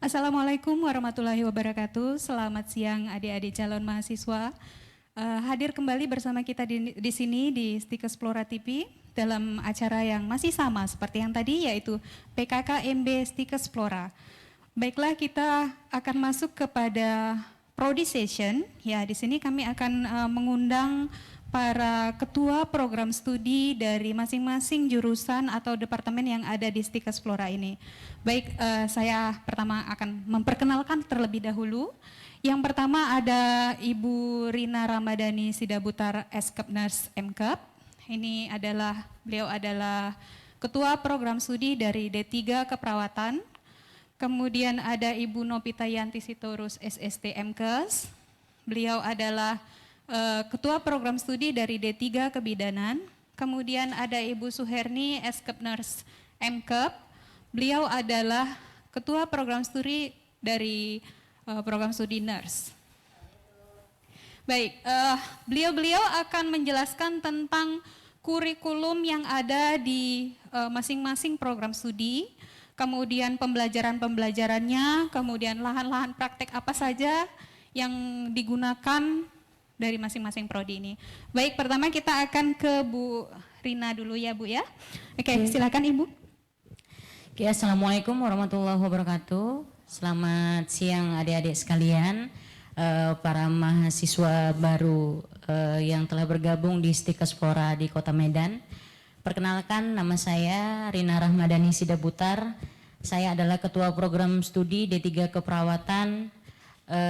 Assalamualaikum warahmatullahi wabarakatuh. Selamat siang adik-adik calon mahasiswa. Hadir kembali bersama kita di sini di Stikes Flora TV dalam acara yang masih sama seperti yang tadi, yaitu PKKMB Stikes Flora. Baiklah, kita akan masuk kepada Prodi Session. Ya, di sini kami akan mengundang para ketua program studi dari masing-masing jurusan atau departemen yang ada di Stikes Flora ini. Baik, saya pertama akan memperkenalkan terlebih dahulu. Yang pertama ada Ibu Rina Ramadhani Sidabutar, Eskep Nurse MKep. Beliau adalah ketua program studi dari D3 Keperawatan. Kemudian ada Ibu Nopita Yanti Sitorus, SST MKes. Beliau adalah ketua program studi dari D3 Kebidanan. Kemudian ada Ibu Suherni, Eskep Nurse MKep. Beliau adalah ketua program studi dari program studi nurse. Baik, beliau akan menjelaskan tentang kurikulum yang ada di masing-masing program studi, kemudian pembelajarannya, kemudian lahan-lahan praktek apa saja yang digunakan dari masing-masing prodi ini. Baik, pertama kita akan ke Bu Rina dulu ya Bu ya. Oke, silakan Ibu. Oke, Assalamualaikum warahmatullahi wabarakatuh. Selamat siang adik-adik sekalian, para mahasiswa baru yang telah bergabung di Stikes Flora di Kota Medan. Perkenalkan, nama saya Rina Ramadhani Sidabutar. Saya adalah ketua program studi D3 Keperawatan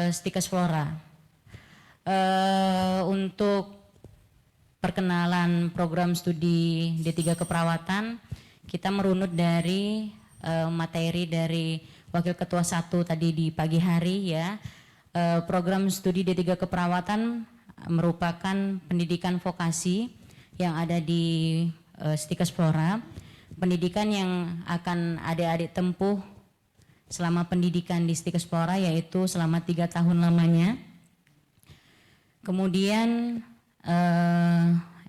Stikes Flora. Untuk perkenalan program studi D3 Keperawatan, kita merunut dari materi dari Wakil Ketua 1 tadi di pagi hari ya. Program studi D3 Keperawatan merupakan pendidikan vokasi yang ada di Stikes Flora. Pendidikan yang akan adik-adik tempuh selama pendidikan di Stikes Flora yaitu selama 3 tahun lamanya. Kemudian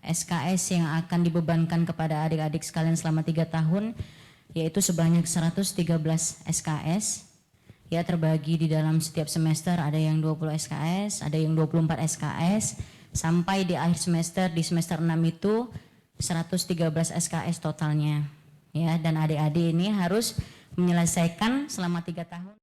SKS yang akan dibebankan kepada adik-adik sekalian selama 3 tahun yaitu sebanyak 113 SKS. Ya, terbagi di dalam setiap semester, ada yang 20 SKS, ada yang 24 SKS, sampai di akhir semester, di semester 6 itu 113 SKS totalnya. Ya, dan adik-adik ini harus menyelesaikan selama 3 tahun.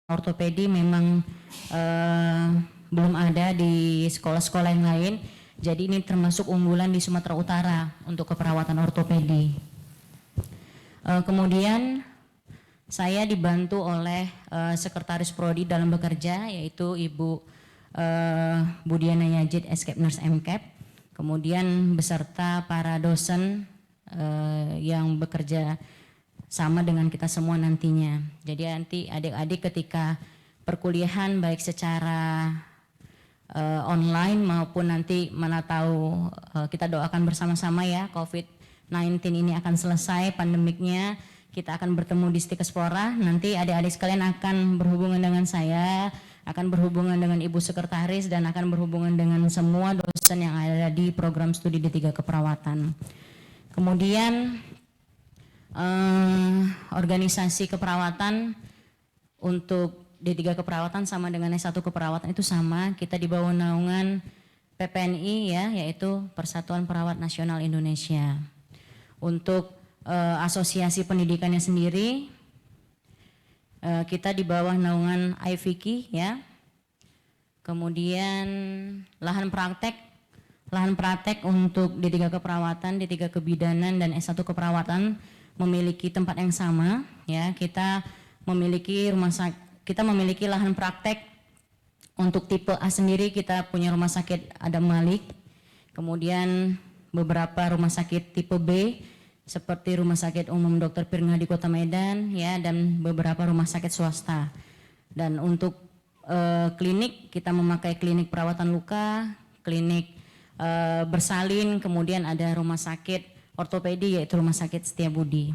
Ortopedi memang belum ada di sekolah-sekolah yang lain, jadi ini termasuk unggulan di Sumatera Utara untuk keperawatan ortopedi. Kemudian saya dibantu oleh sekretaris prodi dalam bekerja yaitu Ibu Budiana Yajid, Eskep Nurse MKep, kemudian beserta para dosen yang bekerja sama dengan kita semua nantinya. Jadi nanti adik-adik ketika perkuliahan baik secara online maupun nanti mana tahu kita doakan bersama-sama ya COVID-19 ini akan selesai pandemiknya, kita akan bertemu di Stikes Flora. Nanti adik-adik sekalian akan berhubungan dengan saya, akan berhubungan dengan Ibu Sekretaris dan akan berhubungan dengan semua dosen yang ada di program studi D3 Keperawatan. Kemudian organisasi keperawatan untuk D3 Keperawatan sama dengan S1 Keperawatan itu sama, kita di bawah naungan PPNI ya, yaitu Persatuan Perawat Nasional Indonesia. Untuk asosiasi pendidikannya sendiri kita di bawah naungan IVKI ya. Kemudian lahan praktek untuk D3 Keperawatan, D3 Kebidanan dan S1 Keperawatan memiliki tempat yang sama ya. Kita memiliki lahan praktek untuk tipe A sendiri, kita punya rumah sakit Adam Malik, kemudian beberapa rumah sakit tipe B seperti Rumah Sakit Umum Dr. Pirnga di Kota Medan ya, dan beberapa rumah sakit swasta. Dan untuk klinik kita memakai klinik perawatan luka, klinik bersalin, kemudian ada rumah sakit ortopedi yaitu Rumah Sakit Setiabudi.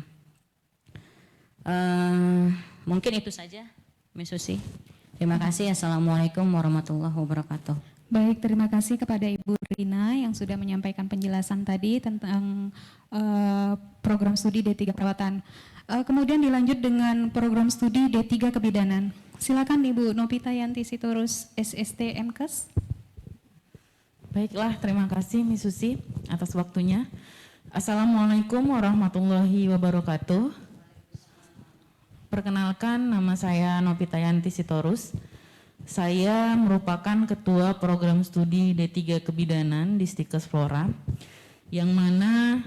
Mungkin itu saja, Miss Susi. Terima kasih. Assalamualaikum warahmatullahi wabarakatuh. Baik, terima kasih kepada Ibu Rina yang sudah menyampaikan penjelasan tadi tentang program studi D3 Perawatan. Kemudian dilanjut dengan program studi D3 Kebidanan. Silakan Ibu Novita Yanti Sitorus, SST MKes. Baiklah, terima kasih Miss Susi atas waktunya. Assalamualaikum warahmatullahi wabarakatuh. Perkenalkan, nama saya Novita Yanti Sitorus. Saya merupakan Ketua Program Studi D3 Kebidanan di Stikes Flora, yang mana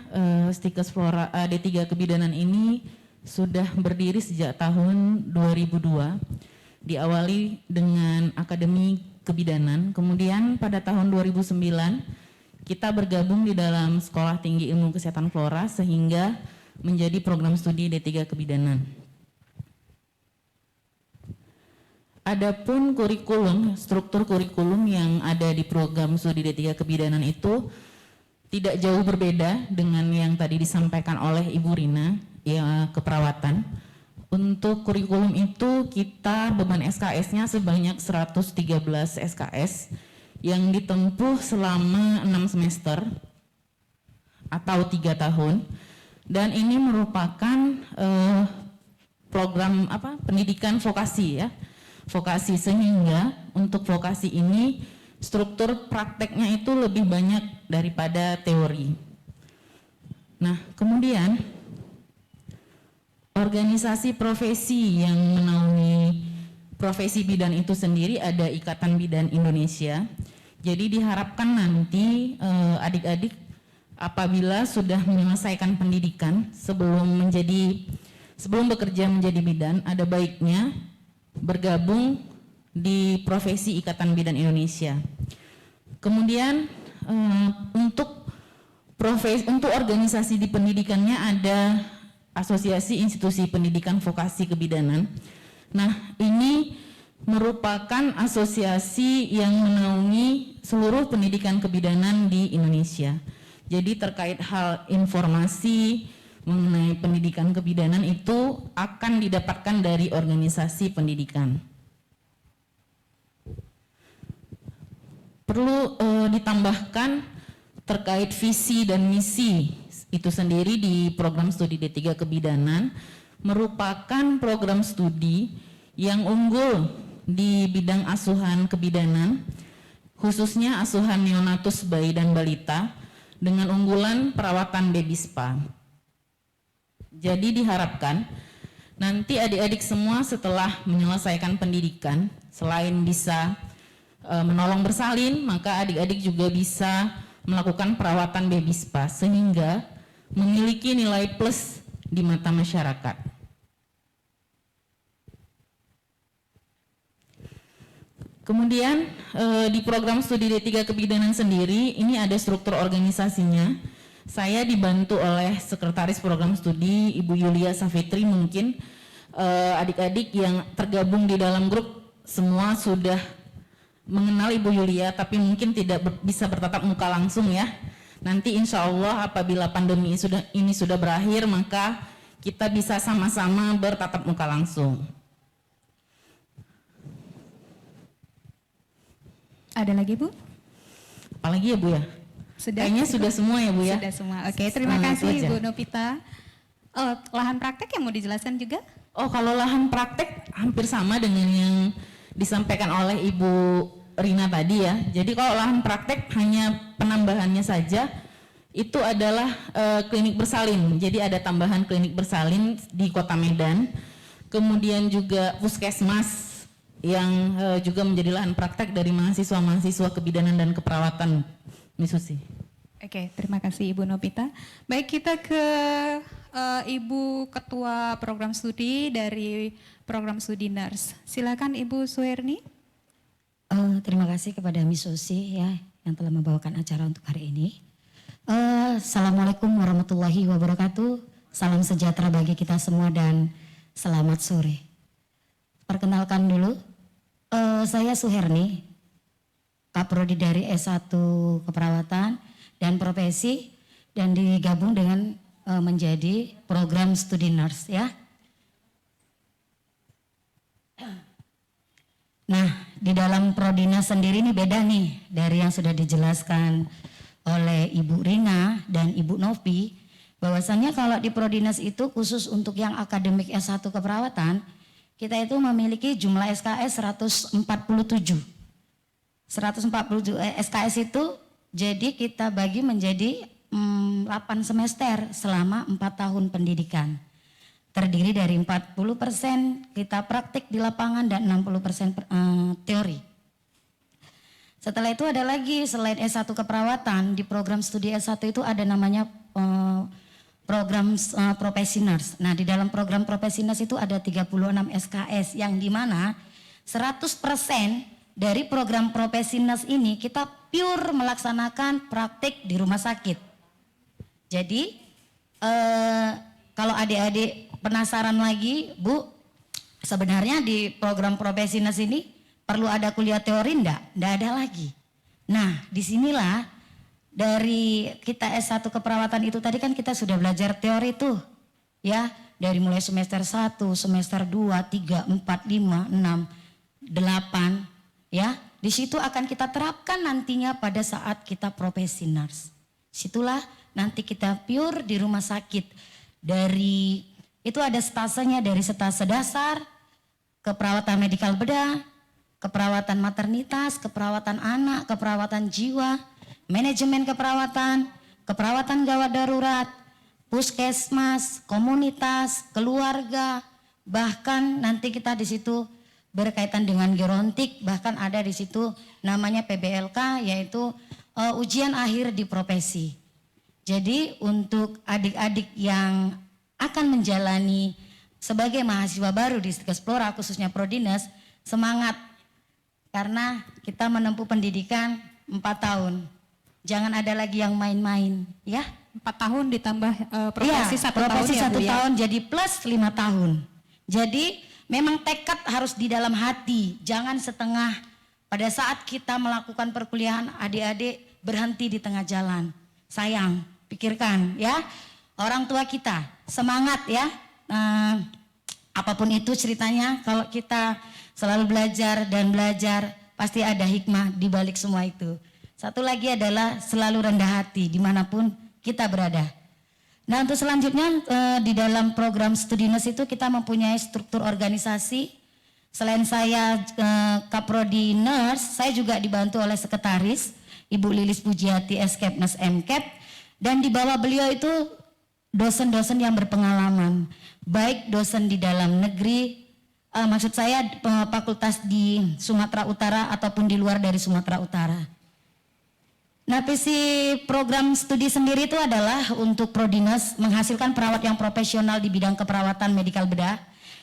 Stikes Flora D3 Kebidanan ini sudah berdiri sejak tahun 2002, diawali dengan Akademi Kebidanan, kemudian pada tahun 2009 kita bergabung di dalam Sekolah Tinggi Ilmu Kesehatan Flora sehingga menjadi program studi D3 Kebidanan. Adapun kurikulum, struktur kurikulum yang ada di program studi D3 Kebidanan itu tidak jauh berbeda dengan yang tadi disampaikan oleh Ibu Rina, ya, keperawatan. Untuk kurikulum itu kita beban SKS-nya sebanyak 113 SKS yang ditempuh selama 6 semester atau 3 tahun, dan ini merupakan program pendidikan vokasi ya. Vokasi, sehingga untuk vokasi ini struktur prakteknya itu lebih banyak daripada teori. Nah, kemudian organisasi profesi yang menaungi profesi bidan itu sendiri ada Ikatan Bidan Indonesia. Jadi diharapkan nanti adik-adik apabila sudah menyelesaikan pendidikan sebelum bekerja menjadi bidan, ada baiknya bergabung di profesi Ikatan Bidan Indonesia. Kemudian untuk organisasi di pendidikannya ada Asosiasi Institusi Pendidikan Vokasi Kebidanan. Nah, ini merupakan asosiasi yang menaungi seluruh pendidikan kebidanan di Indonesia. Jadi terkait hal informasi mengenai pendidikan kebidanan itu akan didapatkan dari organisasi pendidikan. Perlu ditambahkan terkait visi dan misi itu sendiri di program studi D3 Kebidanan merupakan program studi yang unggul di bidang asuhan kebidanan, khususnya asuhan neonatus bayi dan balita dengan unggulan perawatan baby spa. Jadi diharapkan nanti adik-adik semua setelah menyelesaikan pendidikan, selain bisa menolong bersalin, maka adik-adik juga bisa melakukan perawatan baby spa sehingga memiliki nilai plus di mata masyarakat. Kemudian di program studi D3 Kebidanan sendiri ini ada struktur organisasinya. Saya dibantu oleh Sekretaris Program Studi Ibu Yulia Safitri. Mungkin adik-adik yang tergabung di dalam grup semua sudah mengenal Ibu Yulia, tapi mungkin tidak bisa bertatap muka langsung ya. Nanti insya Allah apabila pandemi ini sudah berakhir, maka kita bisa sama-sama bertatap muka langsung. Ada lagi Bu? Apalagi ya Bu ya? Kayaknya sudah semua ya Bu ya? Sudah semua. Oke, terima kasih Bu Novita. Lahan praktek yang mau dijelaskan juga? Oh, kalau lahan praktek hampir sama dengan yang disampaikan oleh Ibu Rina tadi ya. Jadi kalau lahan praktek hanya penambahannya saja itu adalah klinik bersalin. Jadi ada tambahan klinik bersalin di Kota Medan. Kemudian juga puskesmas yang juga menjadi lahan praktek dari mahasiswa-mahasiswa kebidanan dan keperawatan. Miss Susi. Oke, terima kasih Ibu Novita. Baik, kita ke Ibu Ketua Program Studi dari Program Studi Nurse. Silakan Ibu Suherni. Terima kasih kepada Miss Susi ya yang telah membawakan acara untuk hari ini. Assalamualaikum warahmatullahi wabarakatuh. Salam sejahtera bagi kita semua dan selamat sore. Perkenalkan dulu, saya Suherni, Kaprodi dari S1 Keperawatan dan Profesi, dan digabung dengan menjadi program studi nurse ya. Nah, di dalam Prodinas sendiri ini beda nih dari yang sudah dijelaskan oleh Ibu Rina dan Ibu Novi, bahwasannya kalau di Prodinas itu khusus untuk yang akademik S1 keperawatan, kita itu memiliki jumlah SKS 147. 147 SKS itu jadi kita bagi menjadi 8 semester selama 4 tahun pendidikan. Terdiri dari 40% kita praktik di lapangan dan 60% teori. Setelah itu ada lagi selain S1 keperawatan, di program studi S1 itu ada namanya program profesi nurse. Nah, di dalam program profesi nurse itu ada 36 SKS yang dimana 100% dari program profesi nurse ini kita pure melaksanakan praktik di rumah sakit. Jadi kalau adik-adik penasaran lagi, Bu, sebenarnya di program profesi nurse ini perlu ada kuliah teori enggak? Enggak ada lagi. Nah, disinilah dari kita S1 keperawatan itu tadi kan kita sudah belajar teori tuh, ya, dari mulai semester 1, semester 2, 3, 4, 5, 6, 8, ya. Di situ akan kita terapkan nantinya pada saat kita profesi nurse. Situlah nanti kita pure di rumah sakit. Dari itu ada stasenya, dari stase dasar, keperawatan medikal bedah, keperawatan maternitas, keperawatan anak, keperawatan jiwa, manajemen keperawatan, keperawatan gawat darurat, puskesmas, komunitas, keluarga, bahkan nanti kita di situ berkaitan dengan gerontik, bahkan ada di situ namanya PBLK, yaitu ujian akhir di profesi. Jadi untuk adik-adik yang akan menjalani sebagai mahasiswa baru di Stika Explora, khususnya Prodinas, semangat karena kita menempuh pendidikan 4 tahun. Jangan ada lagi yang main-main, ya. 4 tahun ditambah profesi 1 tahun profesi ya, 1 Bu, ya? tahun jadi plus 5 tahun. Jadi memang tekad harus di dalam hati, jangan setengah. Pada saat kita melakukan perkuliahan, adik-adik berhenti di tengah jalan. Sayang, pikirkan ya. Orang tua kita, semangat ya. Apapun itu ceritanya, kalau kita selalu belajar dan belajar, pasti ada hikmah di balik semua itu. Satu lagi adalah selalu rendah hati dimanapun kita berada. Nah, untuk selanjutnya di dalam program studi nurse itu kita mempunyai struktur organisasi. Selain saya Kaprodi Nurse, saya juga dibantu oleh sekretaris Ibu Lilis Pujiati Eskepnes MKep, dan di bawah beliau itu dosen-dosen yang berpengalaman, baik dosen di dalam negeri, maksud saya fakultas di Sumatera Utara ataupun di luar dari Sumatera Utara. Nah, visi program studi sendiri itu adalah untuk Prodinas menghasilkan perawat yang profesional di bidang keperawatan medikal bedah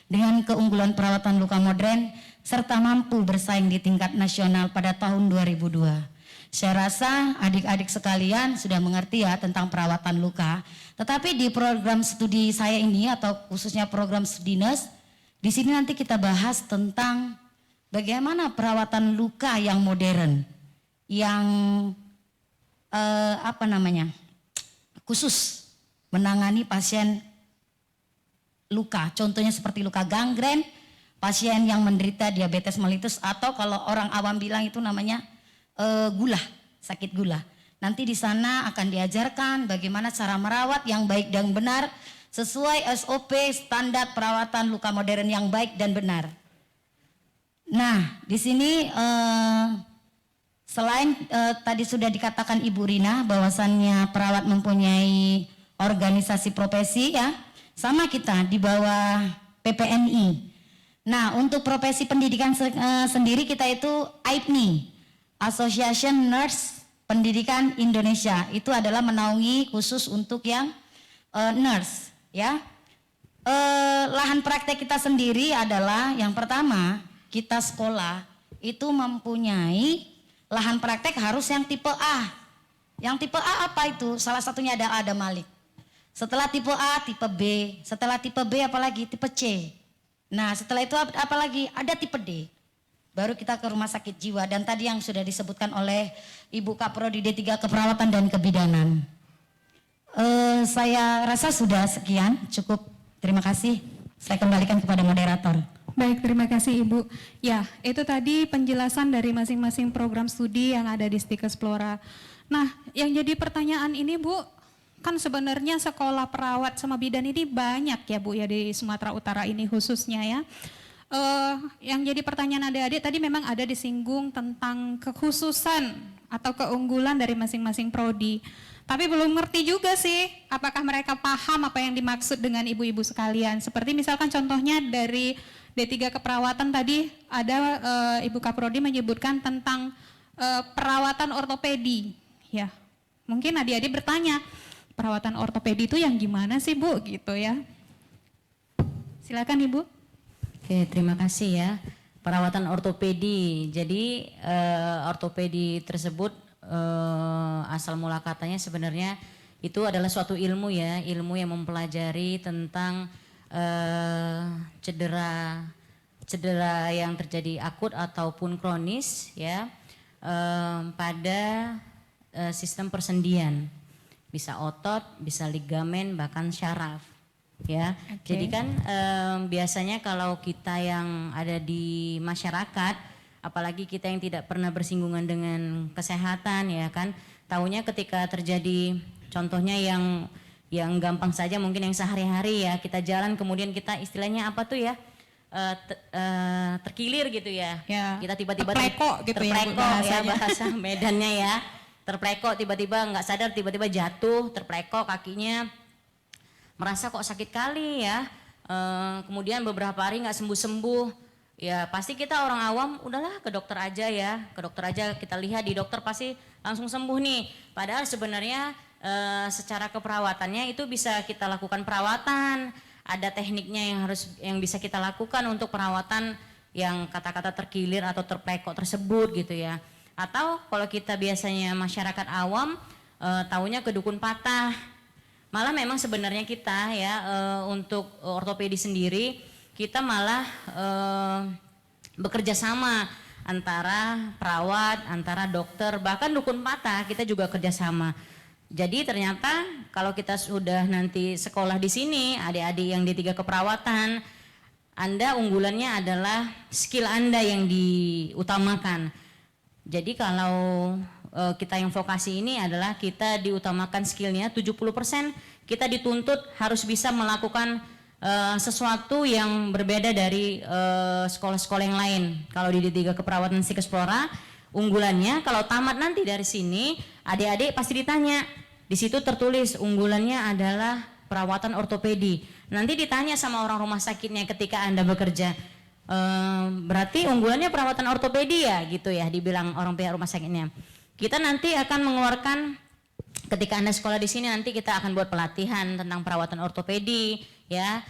dengan keunggulan perawatan luka modern serta mampu bersaing di tingkat nasional pada tahun 2002. Saya rasa adik-adik sekalian sudah mengerti ya tentang perawatan luka. Tetapi di program studi saya ini atau khususnya program studi nurse, di sini nanti kita bahas tentang bagaimana perawatan luka yang modern, yang khusus menangani pasien luka. Contohnya seperti luka gangren, pasien yang menderita diabetes mellitus, atau kalau orang awam bilang itu namanya gula, sakit gula. Nanti di sana akan diajarkan bagaimana cara merawat yang baik dan benar sesuai SOP standar perawatan luka modern yang baik dan benar. Nah, di sini selain tadi sudah dikatakan Ibu Rina bahwasannya perawat mempunyai organisasi profesi ya, sama kita di bawah PPNI. Nah, untuk profesi pendidikan sendiri kita itu AIPNI, Association Nurse Pendidikan Indonesia. Itu adalah menaungi khusus untuk yang nurse ya. Lahan praktek kita sendiri adalah yang pertama, kita sekolah itu mempunyai lahan praktek harus yang tipe A. Yang tipe A apa itu? Salah satunya ada Adam Malik. Setelah tipe A, tipe B. Setelah tipe B apalagi? Tipe C. Nah setelah itu apalagi? Ada tipe D. Baru kita ke rumah sakit jiwa. Dan tadi yang sudah disebutkan oleh Ibu Kaprodi D3 Keperawatan dan Kebidanan. Saya rasa sudah sekian, cukup. Terima kasih. Saya kembalikan kepada moderator. Baik, terima kasih Ibu. Ya, itu tadi penjelasan dari masing-masing program studi yang ada di Stikes Plora. Nah, yang jadi pertanyaan ini Bu, kan sebenarnya sekolah perawat sama bidan ini banyak ya Bu ya di Sumatera Utara ini khususnya ya. Yang jadi pertanyaan adik-adik tadi memang ada disinggung tentang kekhususan atau keunggulan dari masing-masing prodi. Tapi belum ngerti juga sih apakah mereka paham apa yang dimaksud dengan ibu-ibu sekalian. Seperti misalkan contohnya dari D3 Keperawatan tadi ada Ibu Kaprodi menyebutkan tentang perawatan ortopedi. Ya, mungkin adik-adik bertanya, perawatan ortopedi itu yang gimana sih Bu gitu ya. Silakan Ibu. Oke, terima kasih ya. Perawatan ortopedi. Jadi ortopedi tersebut asal mula katanya sebenarnya itu adalah suatu ilmu ya, ilmu yang mempelajari tentang cedera yang terjadi akut ataupun kronis ya pada sistem persendian, bisa otot, bisa ligamen, bahkan syaraf ya. Okay. Jadi kan biasanya kalau kita yang ada di masyarakat, apalagi kita yang tidak pernah bersinggungan dengan kesehatan ya kan, taunya ketika terjadi contohnya yang gampang saja mungkin yang sehari-hari ya, kita jalan kemudian kita istilahnya apa tuh ya, terkilir gitu ya. Kita tiba-tiba terpleko gitu terpleko ya, bahasa Medannya ya, terpleko tiba-tiba nggak sadar, tiba-tiba jatuh, terpleko kakinya, merasa kok sakit kali ya, kemudian beberapa hari nggak sembuh-sembuh. Ya pasti kita orang awam udahlah ke dokter aja ya, ke dokter aja, kita lihat di dokter pasti langsung sembuh nih. Padahal sebenarnya secara keperawatannya itu bisa kita lakukan perawatan, ada tekniknya yang bisa kita lakukan untuk perawatan yang kata-kata terkilir atau terplekok tersebut gitu ya. Atau kalau kita biasanya masyarakat awam taunya ke dukun patah. Malah memang sebenarnya kita ya untuk ortopedi sendiri kita malah bekerja sama antara perawat, antara dokter, bahkan dukun patah kita juga kerjasama. Jadi ternyata kalau kita sudah nanti sekolah di sini, adik-adik yang D3 Keperawatan, Anda unggulannya adalah skill Anda yang diutamakan. Jadi kalau kita yang vokasi ini adalah kita diutamakan skillnya 70%, kita dituntut harus bisa melakukan sesuatu yang berbeda dari sekolah-sekolah yang lain. Kalau di D3 Keperawatan Stikes Plora, unggulannya kalau tamat nanti dari sini, adik-adik pasti ditanya. Di situ tertulis unggulannya adalah perawatan ortopedi. Nanti ditanya sama orang rumah sakitnya ketika Anda bekerja, berarti unggulannya perawatan ortopedi ya gitu ya, dibilang orang pihak rumah sakitnya. Kita nanti akan mengeluarkan, ketika Anda sekolah di sini nanti kita akan buat pelatihan tentang perawatan ortopedi ya.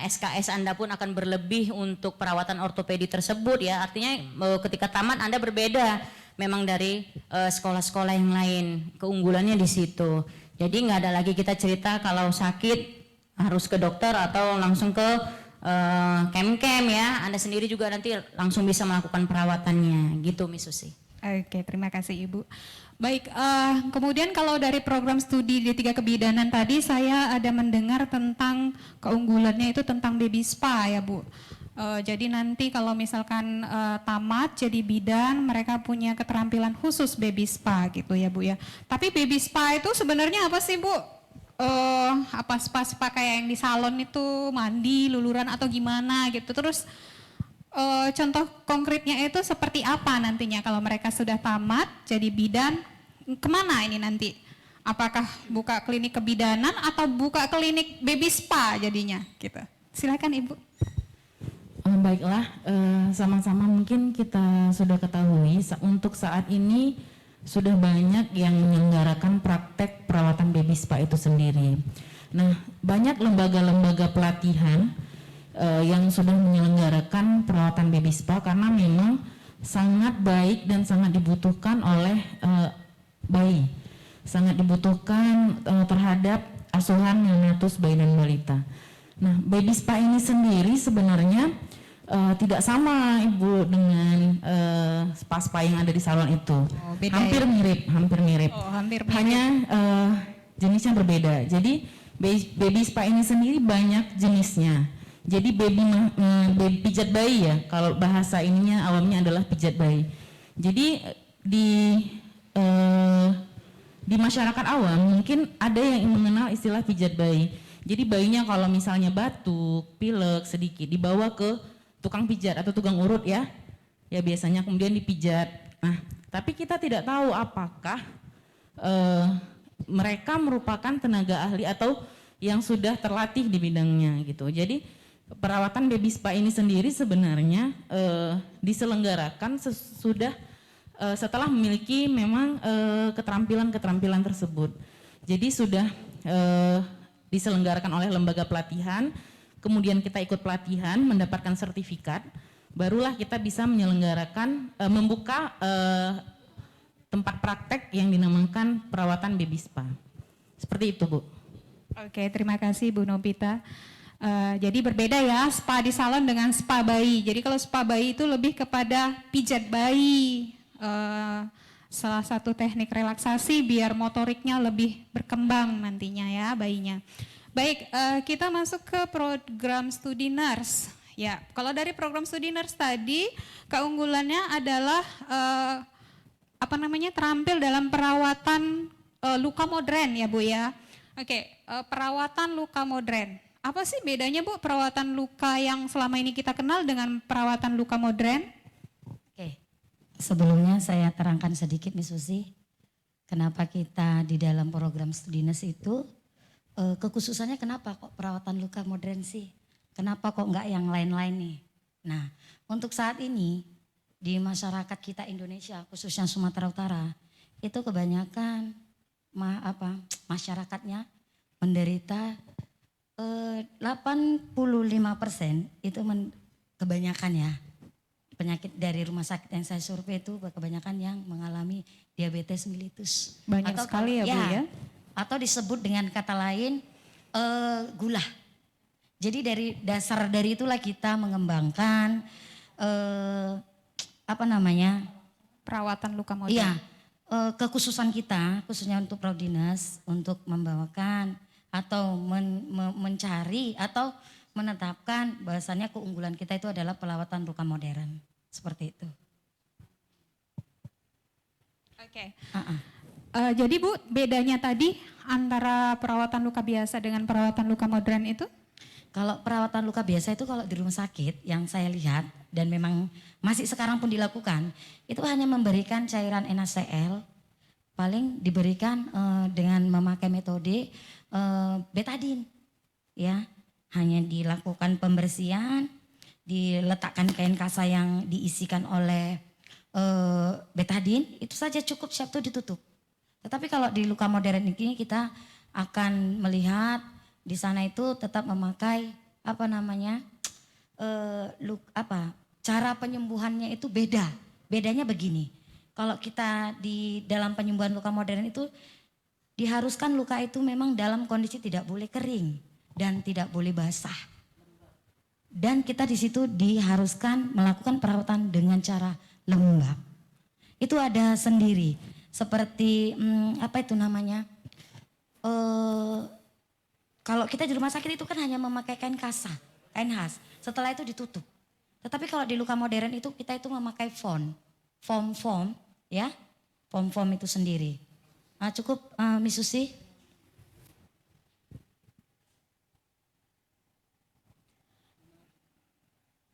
SKS Anda pun akan berlebih untuk perawatan ortopedi tersebut ya. Artinya ketika tamat Anda berbeda memang dari sekolah-sekolah yang lain, keunggulannya di situ. Jadi nggak ada lagi kita cerita kalau sakit harus ke dokter atau langsung ke kem-kem ya. Anda sendiri juga nanti langsung bisa melakukan perawatannya gitu, Miss Susi. Oke, terima kasih Ibu. Baik, kemudian kalau dari program studi D3 Kebidanan tadi saya ada mendengar tentang keunggulannya itu tentang baby spa ya Bu. Jadi nanti kalau misalkan tamat jadi bidan, mereka punya keterampilan khusus baby spa gitu ya Bu ya. Tapi baby spa itu sebenarnya apa sih Bu? Apa spa kayak yang di salon itu, mandi, luluran atau gimana gitu. Terus contoh konkretnya itu seperti apa nantinya kalau mereka sudah tamat jadi bidan, kemana ini nanti? Apakah buka klinik kebidanan atau buka klinik baby spa jadinya gitu? Silakan Ibu. Baiklah, sama-sama mungkin kita sudah ketahui untuk saat ini sudah banyak yang menyelenggarakan praktek perawatan baby spa itu sendiri. Nah, banyak lembaga-lembaga pelatihan yang sudah menyelenggarakan perawatan baby spa karena memang sangat baik dan sangat dibutuhkan oleh bayi, sangat dibutuhkan terhadap asuhan neonatus bayi dan balita. Nah, baby spa ini sendiri sebenarnya tidak sama Ibu dengan spa-spa yang ada di salon itu. Beda hampir ya? mirip, hampir mirip. Oh, hampir mirip. Hanya jenisnya berbeda. Jadi baby spa ini sendiri banyak jenisnya. Jadi baby pijat bayi ya, kalau bahasa ininya awamnya adalah pijat bayi. Jadi di masyarakat awam mungkin ada yang mengenal istilah pijat bayi. Jadi bayinya kalau misalnya batuk, pilek sedikit dibawa ke tukang pijat atau tukang urut ya biasanya kemudian dipijat. Nah, tapi kita tidak tahu apakah mereka merupakan tenaga ahli atau yang sudah terlatih di bidangnya gitu. Jadi perawatan baby spa ini sendiri sebenarnya diselenggarakan setelah memiliki memang keterampilan tersebut. Jadi sudah diselenggarakan oleh lembaga pelatihan, kemudian kita ikut pelatihan, mendapatkan sertifikat, barulah kita bisa menyelenggarakan, membuka tempat praktek yang dinamakan perawatan baby spa. Seperti itu, Bu. Oke, terima kasih Bu Nopita. Jadi berbeda ya spa di salon dengan spa bayi. Jadi kalau spa bayi itu lebih kepada pijat bayi, salah satu teknik relaksasi biar motoriknya lebih berkembang nantinya ya bayinya. Baik, kita masuk ke program studi nurse. Ya, kalau dari program studi nurse tadi keunggulannya adalah terampil dalam perawatan luka modern ya Bu ya. Oke, perawatan luka modern. Apa sih bedanya Bu perawatan luka yang selama ini kita kenal dengan perawatan luka modern? Oke, sebelumnya saya terangkan sedikit Miss Susi, kenapa kita di dalam program studi nurse itu, kekhususannya kenapa kok perawatan luka modern sih? Kenapa kok enggak yang lain-lain nih? Nah, untuk saat ini di masyarakat kita Indonesia, khususnya Sumatera Utara, itu kebanyakan masyarakatnya menderita 85% itu kebanyakan ya penyakit dari rumah sakit yang saya survei itu kebanyakan yang mengalami diabetes mellitus. Banyak sekali ya Bu ya. Atau disebut dengan kata lain gula. Jadi dari dasar dari itulah kita mengembangkan Perawatan luka modern. Iya, kekhususan kita khususnya untuk Prodinas untuk membawakan atau mencari atau menetapkan bahwasannya keunggulan kita itu adalah perawatan luka modern. Seperti itu. Oke. Jadi Bu, bedanya tadi antara perawatan luka biasa dengan perawatan luka modern itu? Kalau perawatan luka biasa itu kalau di rumah sakit yang saya lihat dan memang masih sekarang pun dilakukan, itu hanya memberikan cairan NaCl, paling diberikan dengan memakai metode betadin, ya, hanya dilakukan pembersihan, diletakkan kain kasa yang diisikan oleh betadin, itu saja cukup, siap itu ditutup. Tetapi kalau di luka modern ini kita akan melihat di sana itu tetap memakai cara penyembuhannya itu beda. Bedanya begini, kalau kita di dalam penyembuhan luka modern itu diharuskan luka itu memang dalam kondisi tidak boleh kering dan tidak boleh basah. Dan kita di situ diharuskan melakukan perawatan dengan cara lembab. Itu ada sendiri, seperti kalau kita di rumah sakit itu kan hanya memakai kain kasa, kain khas. Setelah itu ditutup. Tetapi kalau di luka modern itu kita itu memakai foam ya, foam itu sendiri. Nah, cukup Miss Susi.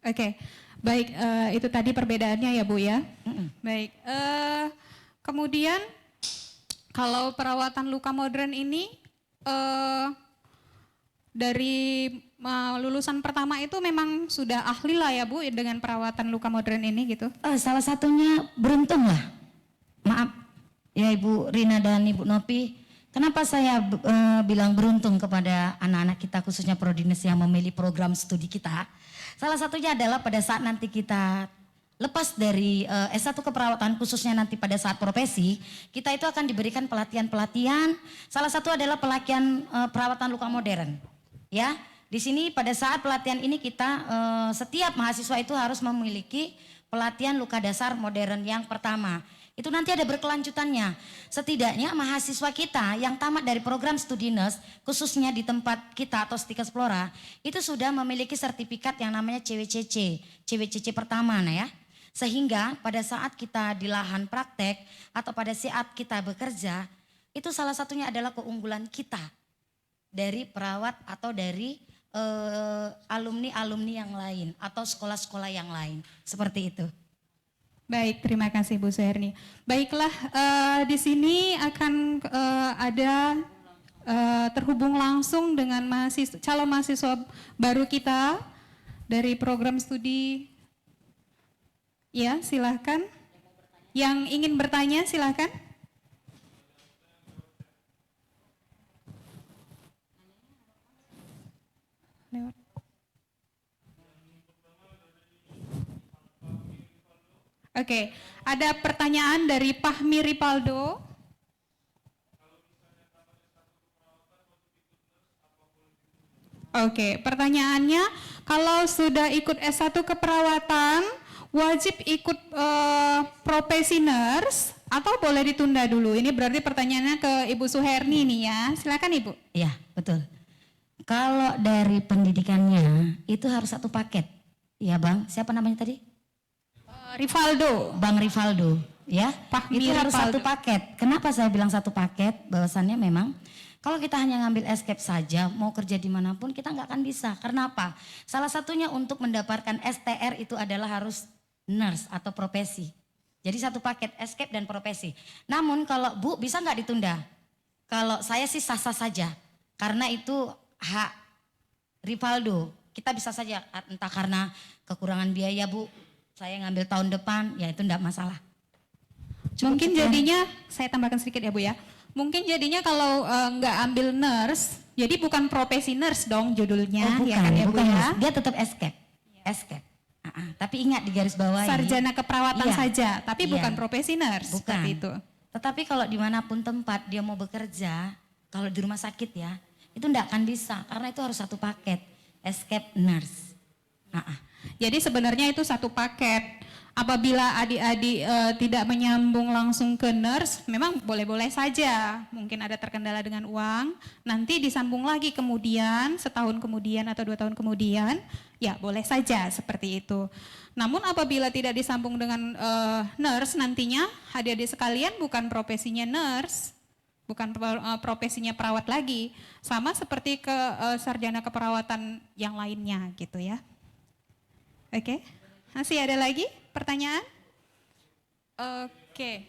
Oke, baik, itu tadi perbedaannya ya Bu ya. Baik, kemudian kalau perawatan luka modern ini dari lulusan pertama itu memang sudah ahli lah ya Bu dengan perawatan luka modern ini gitu? Salah satunya beruntung lah. Maaf ya Ibu Rina dan Ibu Nopi, kenapa saya bilang beruntung kepada anak-anak kita khususnya Prodinas yang memilih program studi kita. Salah satunya adalah pada saat nanti kita lepas dari S1 keperawatan khususnya nanti pada saat profesi, kita itu akan diberikan pelatihan-pelatihan. Salah satu adalah pelatihan perawatan luka modern. Ya, di sini pada saat pelatihan ini kita setiap mahasiswa itu harus memiliki pelatihan luka dasar modern yang pertama. Itu nanti ada berkelanjutannya. Setidaknya mahasiswa kita yang tamat dari program studi nurse, khususnya di tempat kita atau Stika Explora, itu sudah memiliki sertifikat yang namanya CWCC pertama, nah ya. Sehingga pada saat kita di lahan praktek atau pada saat kita bekerja, itu salah satunya adalah keunggulan kita dari perawat atau dari alumni-alumni yang lain atau sekolah-sekolah yang lain. Seperti itu. Baik, terima kasih Bu Suherni. Baiklah, di sini akan ada terhubung langsung dengan calon mahasiswa baru kita dari program studi. Ya, silahkan. Yang ingin bertanya, silahkan. Lewat. Oke, ada pertanyaan dari Fahmi Ripaldo. Oke, pertanyaannya, kalau sudah ikut S1 keperawatan, wajib ikut profesi nurse atau boleh ditunda dulu? Ini berarti pertanyaannya ke Ibu Suherni nih ya. Silakan Ibu. Iya, betul. Kalau dari pendidikannya itu harus satu paket. Ya Bang, siapa namanya tadi? Rivaldo. Bang Rivaldo, ya. Itu harus satu paket. Kenapa saya bilang satu paket? Bahwasannya memang kalau kita hanya ngambil escape saja, mau kerja dimanapun kita nggak akan bisa. Karena apa? Salah satunya untuk mendapatkan STR itu adalah harus nurse atau profesi. Jadi satu paket escape dan profesi. Namun kalau Bu bisa nggak ditunda? Kalau saya sih sah-sah saja. Karena itu hak Rivaldo. Kita bisa saja entah karena kekurangan biaya Bu. Saya ngambil tahun depan, ya itu enggak masalah. Mungkin jadinya, saya tambahkan sedikit ya Bu ya. Mungkin jadinya kalau nggak ambil nurse, jadi bukan profesi nurse dong judulnya. Oh, bukan, ya kan ya Bu bukan ya. Dia tetap escape. Escape. Tapi ingat di garis bawah Sarjana keperawatan iya, saja, tapi iya, bukan profesi nurse. bukan. Seperti itu. Tetapi kalau dimanapun tempat dia mau bekerja, kalau di rumah sakit ya, itu enggak akan bisa. Karena itu harus satu paket. Escape nurse. Jadi sebenarnya itu satu paket. Apabila adik-adik tidak menyambung langsung ke nurse, memang boleh-boleh saja. Mungkin ada terkendala dengan uang, nanti disambung lagi kemudian, setahun kemudian atau 2 tahun kemudian, ya boleh saja seperti itu. Namun apabila tidak disambung dengan nurse nantinya, adik-adik sekalian bukan profesinya nurse, bukan profesinya perawat lagi. Sama seperti sarjana keperawatan yang lainnya gitu ya. Oke, masih ada lagi pertanyaan? Oke.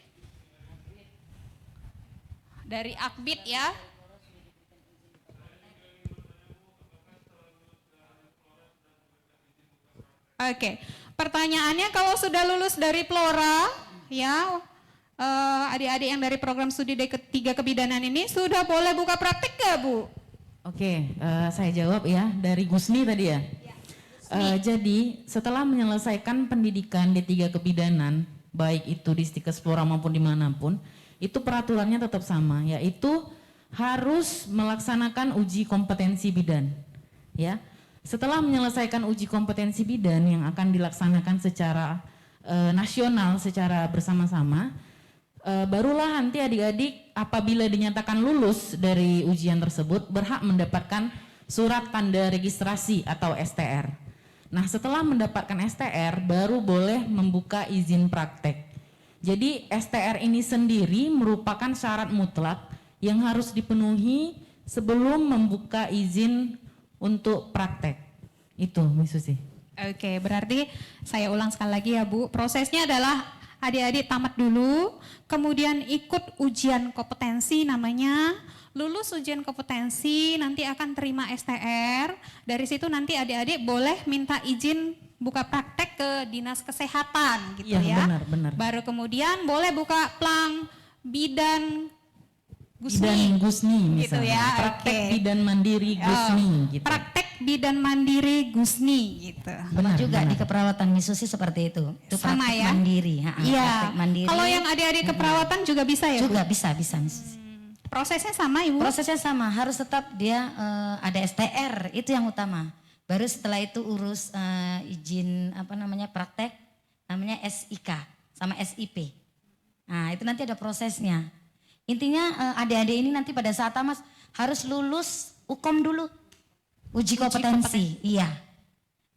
Dari Akbit ya. Oke, pertanyaannya kalau sudah lulus dari Flora, ya adik-adik yang dari program studi D3 kebidanan ini sudah boleh buka praktik nggak Bu? Oke, saya jawab ya, dari Gusni tadi ya. Jadi setelah menyelesaikan pendidikan D3 kebidanan, baik itu di Stika Explora maupun dimanapun, itu peraturannya tetap sama, yaitu harus melaksanakan uji kompetensi bidan. Ya, setelah menyelesaikan uji kompetensi bidan yang akan dilaksanakan secara nasional, secara bersama-sama, barulah nanti adik-adik apabila dinyatakan lulus dari ujian tersebut berhak mendapatkan surat tanda registrasi atau STR. Nah, setelah mendapatkan STR baru boleh membuka izin praktek. Jadi STR ini sendiri merupakan syarat mutlak yang harus dipenuhi sebelum membuka izin untuk praktek. Itu, Bu Susi. Oke, berarti saya ulang sekali lagi ya Bu. Prosesnya adalah adik-adik tamat dulu, kemudian ikut ujian kompetensi namanya. Lulus ujian kompetensi nanti akan terima STR. Dari situ nanti adik-adik boleh minta izin buka praktek ke dinas kesehatan gitu ya. Benar. Baru kemudian boleh buka plang bidan Bidan Gusni gitu misalnya. ya. Praktek Oke. bidan mandiri Gusni gitu. Praktek bidan mandiri Gusni gitu. Sama juga di keperawatan Misusi seperti itu. Itu Sama praktek ya? mandiri. Iya. Praktek mandiri. Kalau yang adik-adik keperawatan juga bisa ya, Bu? juga bisa Misusi. Prosesnya sama, Ibu? Prosesnya sama, harus tetap dia ada STR, itu yang utama. Baru setelah itu urus izin praktek, namanya SIK sama SIP. Nah itu nanti ada prosesnya. Intinya adik-adik ini nanti pada saat tamat harus lulus UKOM dulu, uji kompetensi. Iya,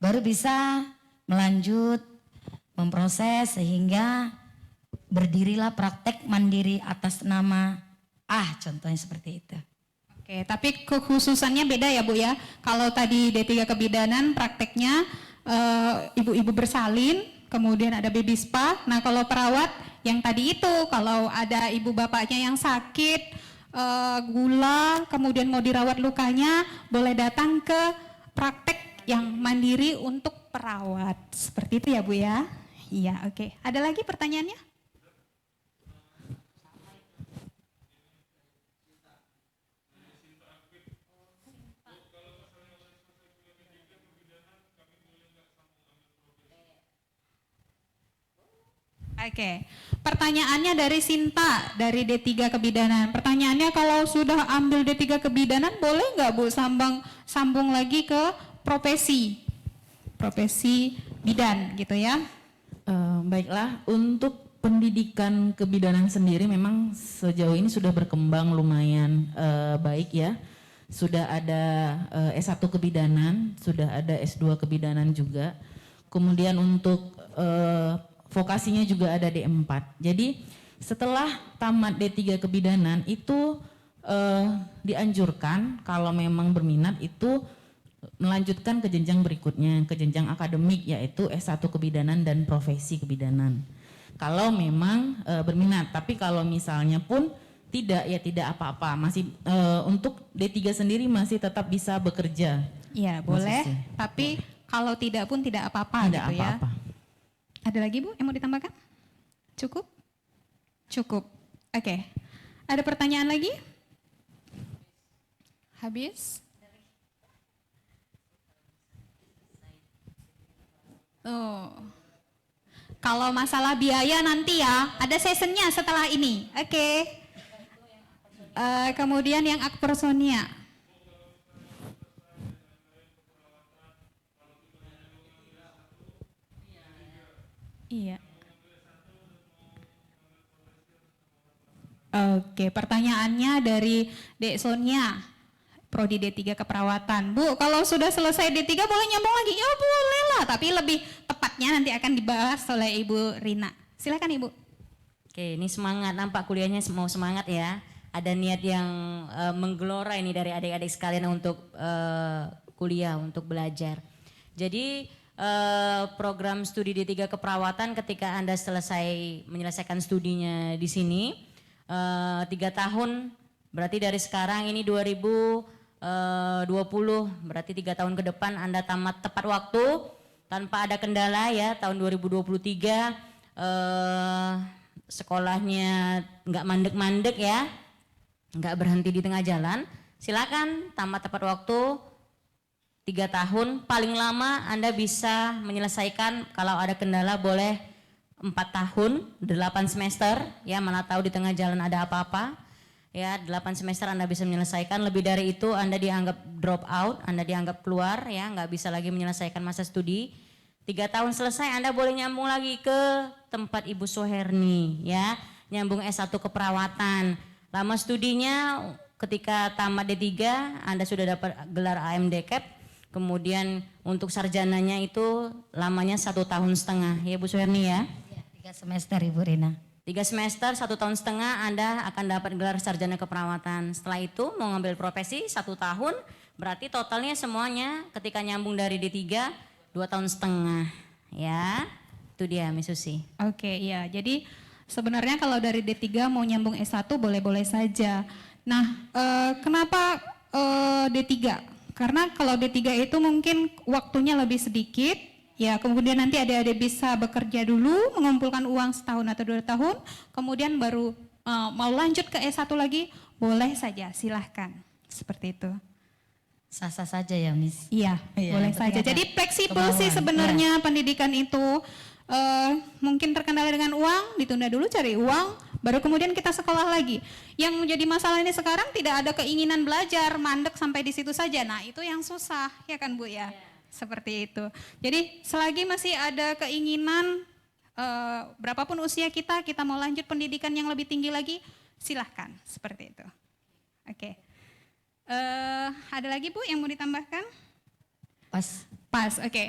baru bisa melanjut memproses sehingga berdirilah praktek mandiri atas nama contohnya seperti itu. Oke, tapi kekhususannya beda ya Bu ya. Kalau tadi D3 kebidanan prakteknya ibu-ibu bersalin, kemudian ada baby spa. Nah kalau perawat yang tadi itu, kalau ada ibu bapaknya yang sakit, gula, kemudian mau dirawat lukanya, boleh datang ke praktek yang mandiri untuk perawat. Seperti itu ya Bu ya. Iya, oke. Ada lagi pertanyaannya? Oke, pertanyaannya dari Sinta, dari D3 Kebidanan. Pertanyaannya kalau sudah ambil D3 Kebidanan, boleh nggak Bu sambung lagi ke profesi bidan gitu ya? Baiklah, untuk pendidikan kebidanan sendiri memang sejauh ini sudah berkembang lumayan baik ya. Sudah ada S1 kebidanan, sudah ada S2 kebidanan juga. Kemudian untuk vokasinya juga ada D4. Jadi setelah tamat D3 kebidanan itu dianjurkan kalau memang berminat itu melanjutkan ke jenjang berikutnya, ke jenjang akademik yaitu S1 kebidanan dan profesi kebidanan. Kalau memang berminat, tapi kalau misalnya pun tidak ya tidak apa-apa. Masih untuk D3 sendiri masih tetap bisa bekerja. Iya, boleh. Tapi kalau tidak pun tidak apa-apa Tidak gitu ya. apa-apa. Ada lagi Bu yang mau ditambahkan? Cukup? Cukup. Oke. Ada pertanyaan lagi? Habis? Oh. Kalau masalah biaya nanti ya, ada sessionnya setelah ini. Oke. Kemudian yang akpersonia. Iya. Oke, pertanyaannya dari Dek Sonia, Prodi D3 Keperawatan. Bu, kalau sudah selesai D3 boleh nyambung lagi? Ya boleh lah, tapi lebih tepatnya nanti akan dibahas oleh Ibu Rina. Silakan Ibu. Oke, ini semangat, nampak kuliahnya mau semangat ya. Ada niat yang menggelora ini dari adik-adik sekalian untuk kuliah, untuk belajar. Jadi program studi D3 Keperawatan ketika Anda menyelesaikan studinya di sini 3 tahun, berarti dari sekarang ini 2020, berarti 3 tahun ke depan Anda tamat tepat waktu tanpa ada kendala ya. Tahun 2023 sekolahnya nggak mandek-mandek ya, nggak berhenti di tengah jalan. Silakan tamat tepat waktu 3 tahun, paling lama Anda bisa menyelesaikan kalau ada kendala boleh 4 tahun, 8 semester, ya mana tahu di tengah jalan ada apa-apa, ya 8 semester Anda bisa menyelesaikan, lebih dari itu Anda dianggap drop out, Anda dianggap keluar, ya nggak bisa lagi menyelesaikan masa studi. 3 tahun selesai Anda boleh nyambung lagi ke tempat Ibu Soherni, ya nyambung S1 keperawatan. Lama studinya ketika tamat D3 Anda sudah dapat gelar AMD-CAP, kemudian untuk sarjananya itu lamanya 1,5 tahun, ya Bu Soherni ya? 3 semester Ibu Rina. 3 semester, 1,5 tahun Anda akan dapat gelar sarjana keperawatan. Setelah itu mau ngambil profesi 1 tahun, berarti totalnya semuanya ketika nyambung dari D3 2,5 tahun, ya. Itu dia Miss Susi. Oke, iya. Jadi sebenarnya kalau dari D3 mau nyambung S1 boleh-boleh saja. Nah, kenapa D3? Karena kalau D3 itu mungkin waktunya lebih sedikit, ya kemudian nanti adik-adik bisa bekerja dulu, mengumpulkan uang 1 tahun atau 2 tahun, kemudian baru mau lanjut ke S1 lagi, boleh saja, silahkan. Seperti itu. Sah-sah saja ya, Miss. Iya, Iya, boleh yang penting saja. ada Jadi fleksibel sih kemauan. sebenarnya pendidikan itu. Mungkin terkendala dengan uang, ditunda dulu cari uang, baru kemudian kita sekolah lagi. Yang menjadi masalah ini sekarang tidak ada keinginan belajar, mandek sampai di situ saja. Nah itu yang susah, ya kan Bu ya? Seperti itu. Jadi selagi masih ada keinginan, berapapun usia kita mau lanjut pendidikan yang lebih tinggi lagi, silahkan. Seperti itu. Oke. Ada lagi Bu yang mau ditambahkan? Pas, oke.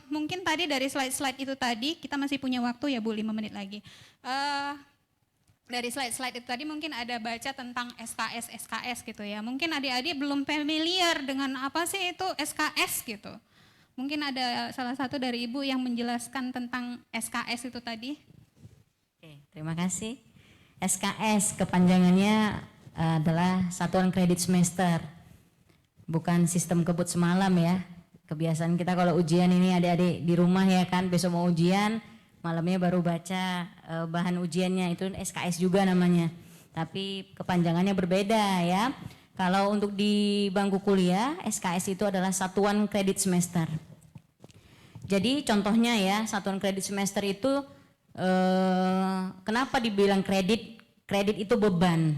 Mungkin tadi dari slide-slide itu tadi, kita masih punya waktu ya Bu, 5 menit lagi. Dari slide-slide itu tadi mungkin ada baca tentang SKS gitu ya. Mungkin adik-adik belum familiar dengan apa sih itu SKS gitu. Mungkin ada salah satu dari Ibu yang menjelaskan tentang SKS itu tadi. Oke, terima kasih. SKS kepanjangannya adalah Satuan Kredit Semester. Bukan sistem kebut semalam ya. Kebiasaan kita kalau ujian ini adik-adik di rumah ya kan, besok mau ujian, malamnya baru baca bahan ujiannya, itu SKS juga namanya. Tapi kepanjangannya berbeda ya. Kalau untuk di bangku kuliah, SKS itu adalah Satuan Kredit Semester. Jadi contohnya ya, Satuan Kredit Semester itu kenapa dibilang kredit? Kredit itu beban.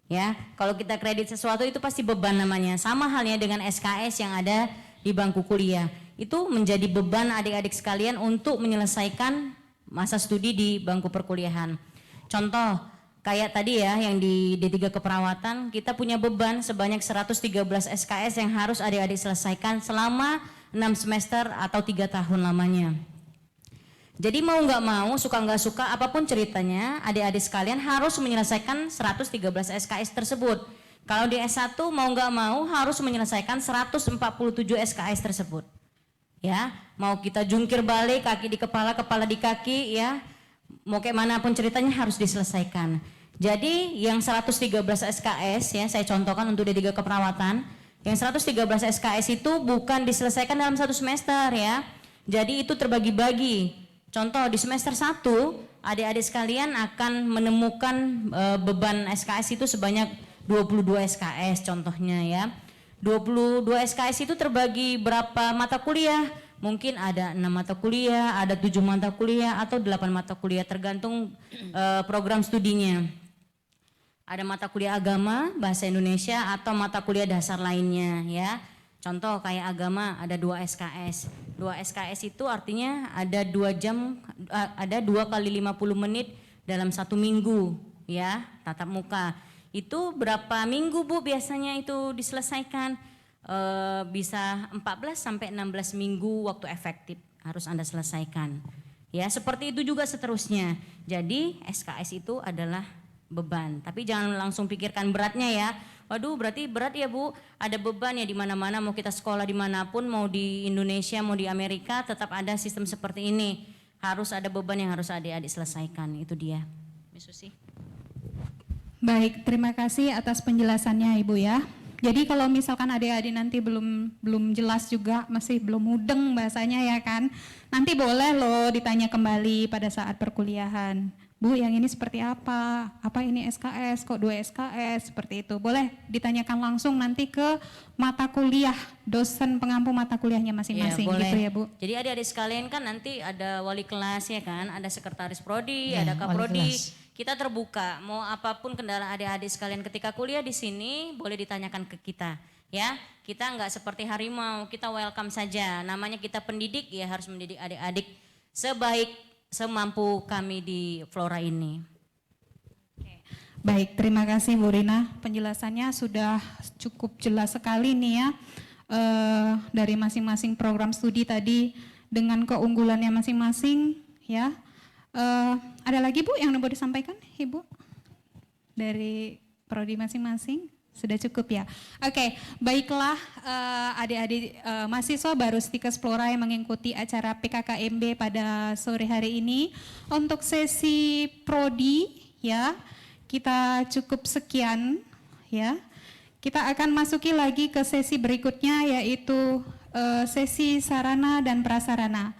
Ya, kalau kita kredit sesuatu itu pasti beban namanya. Sama halnya dengan SKS yang ada di bangku kuliah. Itu menjadi beban adik-adik sekalian untuk menyelesaikan masa studi di bangku perkuliahan. Contoh, kayak tadi ya yang di D3 keperawatan, kita punya beban sebanyak 113 SKS yang harus adik-adik selesaikan selama 6 semester atau 3 tahun lamanya. Jadi mau nggak mau, suka nggak suka, apapun ceritanya, adik-adik sekalian harus menyelesaikan 113 SKS tersebut. Kalau di S1 mau nggak mau harus menyelesaikan 147 SKS tersebut. Ya, mau kita jungkir balik, kaki di kepala, kepala di kaki, ya, mau kayak manapun ceritanya harus diselesaikan. Jadi yang 113 SKS ya, saya contohkan untuk D3 keperawatan, yang 113 SKS itu bukan diselesaikan dalam 1 semester ya. Jadi itu terbagi-bagi. Contoh di semester 1, adik-adik sekalian akan menemukan beban SKS itu sebanyak 22 SKS contohnya ya. 22 SKS itu terbagi berapa mata kuliah? Mungkin ada 6 mata kuliah, ada 7 mata kuliah atau 8 mata kuliah tergantung program studinya. Ada mata kuliah agama, bahasa Indonesia atau mata kuliah dasar lainnya ya. Contoh kayak agama ada 2 SKS. 2 SKS itu artinya ada 2 jam, ada 2 kali 50 menit dalam 1 minggu ya, tatap muka. Itu berapa minggu Bu biasanya itu diselesaikan? Bisa 14 sampai 16 minggu waktu efektif harus Anda selesaikan. Ya, seperti itu juga seterusnya. Jadi SKS itu adalah beban, tapi jangan langsung pikirkan beratnya ya. Waduh, berarti berat ya Bu, ada beban ya di mana-mana, mau kita sekolah dimanapun, mau di Indonesia, mau di Amerika, tetap ada sistem seperti ini. Harus ada beban yang harus adik-adik selesaikan, itu dia. Miss Susi. Baik, terima kasih atas penjelasannya Ibu ya. Jadi kalau misalkan adik-adik nanti belum jelas juga, masih belum mudeng bahasanya ya kan, nanti boleh loh ditanya kembali pada saat perkuliahan. Bu, yang ini seperti apa? Apa ini SKS? Kok 2 SKS? Seperti itu. Boleh ditanyakan langsung nanti ke mata kuliah, dosen pengampu mata kuliahnya masing-masing Ya, gitu ya Bu. Jadi adik-adik sekalian kan nanti ada wali kelas ya kan, ada sekretaris prodi, Ya, ada kaprodi. wali kelas. Kita terbuka, mau apapun kendala adik-adik sekalian ketika kuliah di sini boleh ditanyakan ke kita. Ya, kita nggak seperti harimau, kita welcome saja. Namanya kita pendidik ya, harus mendidik adik-adik semampu kami di Flora ini. Baik, terima kasih Bu Rina. Penjelasannya sudah cukup jelas sekali nih ya, dari masing-masing program studi tadi dengan keunggulannya masing-masing ya. Ada lagi Bu yang mau disampaikan Ibu dari prodi masing-masing? Sudah cukup ya. Oke, baiklah adik-adik mahasiswa baru Stikes Flora yang mengikuti acara PKKMB pada sore hari ini. Untuk sesi prodi ya, kita cukup sekian ya. Kita akan masuki lagi ke sesi berikutnya yaitu sesi sarana dan prasarana.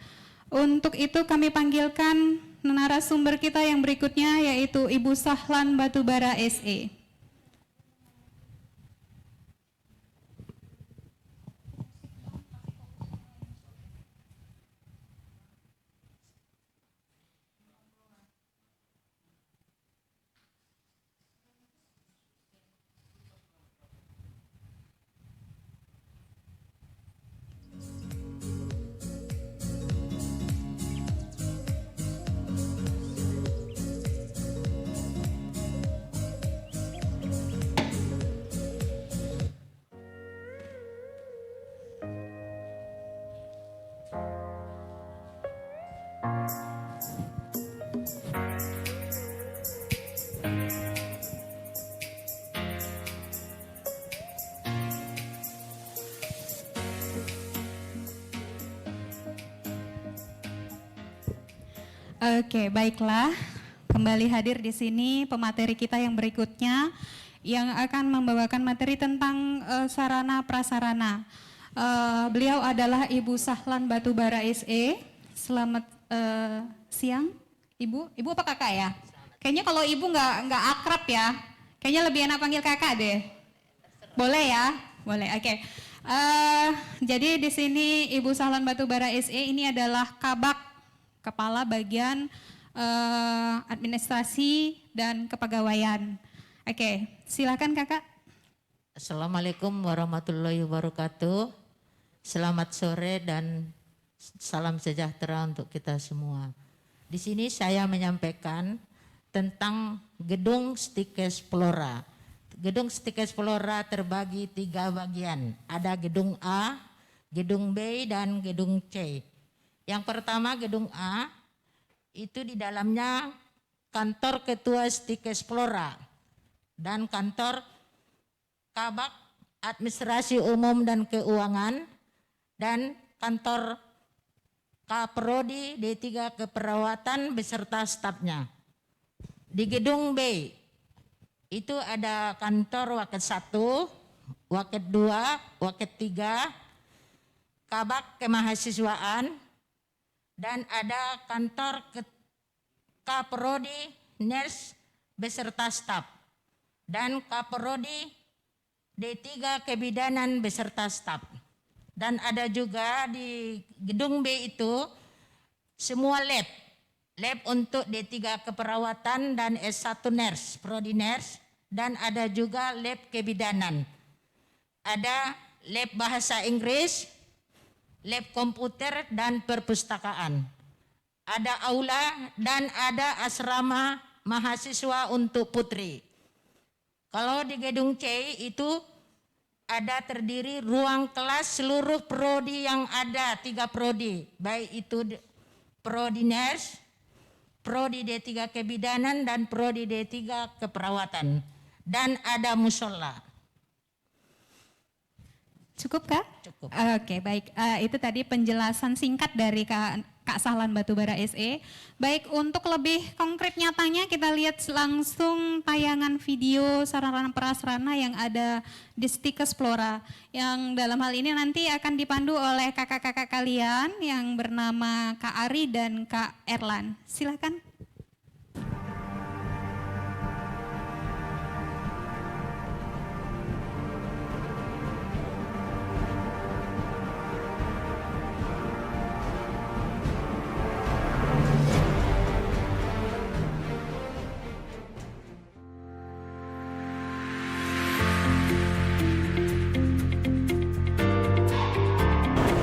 Untuk itu kami panggilkan narasumber kita yang berikutnya yaitu Ibu Sahlan Batubara SE. Oke, baiklah. Kembali hadir di sini pemateri kita yang berikutnya yang akan membawakan materi tentang sarana prasarana. Beliau adalah Ibu Sahlan Batubara SE. Selamat siang, Ibu. Ibu apa kakak ya? Kayaknya kalau Ibu nggak akrab ya. Kayaknya lebih enak panggil kakak deh. Boleh ya? Boleh. Oke. Jadi di sini Ibu Sahlan Batubara SE ini adalah Kabak, Kepala Bagian Administrasi dan Kepegawaian. Oke, silakan kakak. Assalamualaikum warahmatullahi wabarakatuh. Selamat sore dan salam sejahtera untuk kita semua. Di sini saya menyampaikan tentang Gedung Stikes Flora. Gedung Stikes Flora terbagi 3 bagian. Ada Gedung A, Gedung B, dan Gedung C. Yang pertama Gedung A, itu di dalamnya kantor Ketua Stikes Flora dan kantor Kabak Administrasi Umum dan Keuangan dan kantor Kaprodi D3 Keperawatan beserta stafnya. Di Gedung B itu ada kantor Waket 1, Waket 2, Waket 3, Kabak Kemahasiswaan, dan ada kantor Kaprodi Ners beserta staf dan Kaprodi D3 Kebidanan beserta staf. Dan ada juga di Gedung B itu semua lab untuk D3 Keperawatan dan S1 Ners, Prodi Ners, dan ada juga lab kebidanan. Ada lab bahasa Inggris, lab komputer dan perpustakaan. Ada aula dan ada asrama mahasiswa untuk putri. Kalau di Gedung C itu ada terdiri ruang kelas seluruh prodi yang ada, 3 prodi, baik itu prodi ners, prodi D3 kebidanan dan prodi D3 keperawatan, dan ada musola. Cukup Kak? Cukup. Oke, baik. Itu tadi penjelasan singkat dari Kak Sahlan Batubara SE. Baik, untuk lebih konkret nyatanya kita lihat langsung tayangan video sarana prasarana yang ada di Stikes Flora. Yang dalam hal ini nanti akan dipandu oleh kakak-kakak kalian yang bernama Kak Ari dan Kak Erlan. Silakan.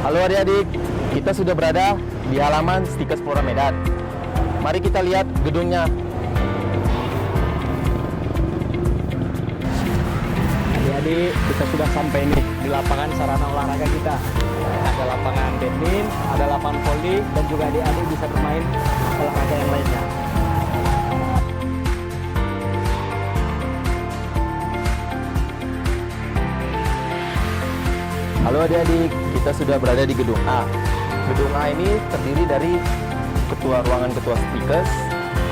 Halo adik-adik, kita sudah berada di halaman Stikes Flora Medan. Mari kita lihat gedungnya. Adik-adik, kita sudah sampai nih di lapangan sarana olahraga kita. Ada lapangan badminton, ada lapangan volley, dan juga adik-adik bisa bermain olahraga yang lainnya. Halo adik-adik, kita sudah berada di gedung A. Gedung A ini terdiri dari ruangan ketua Stikes,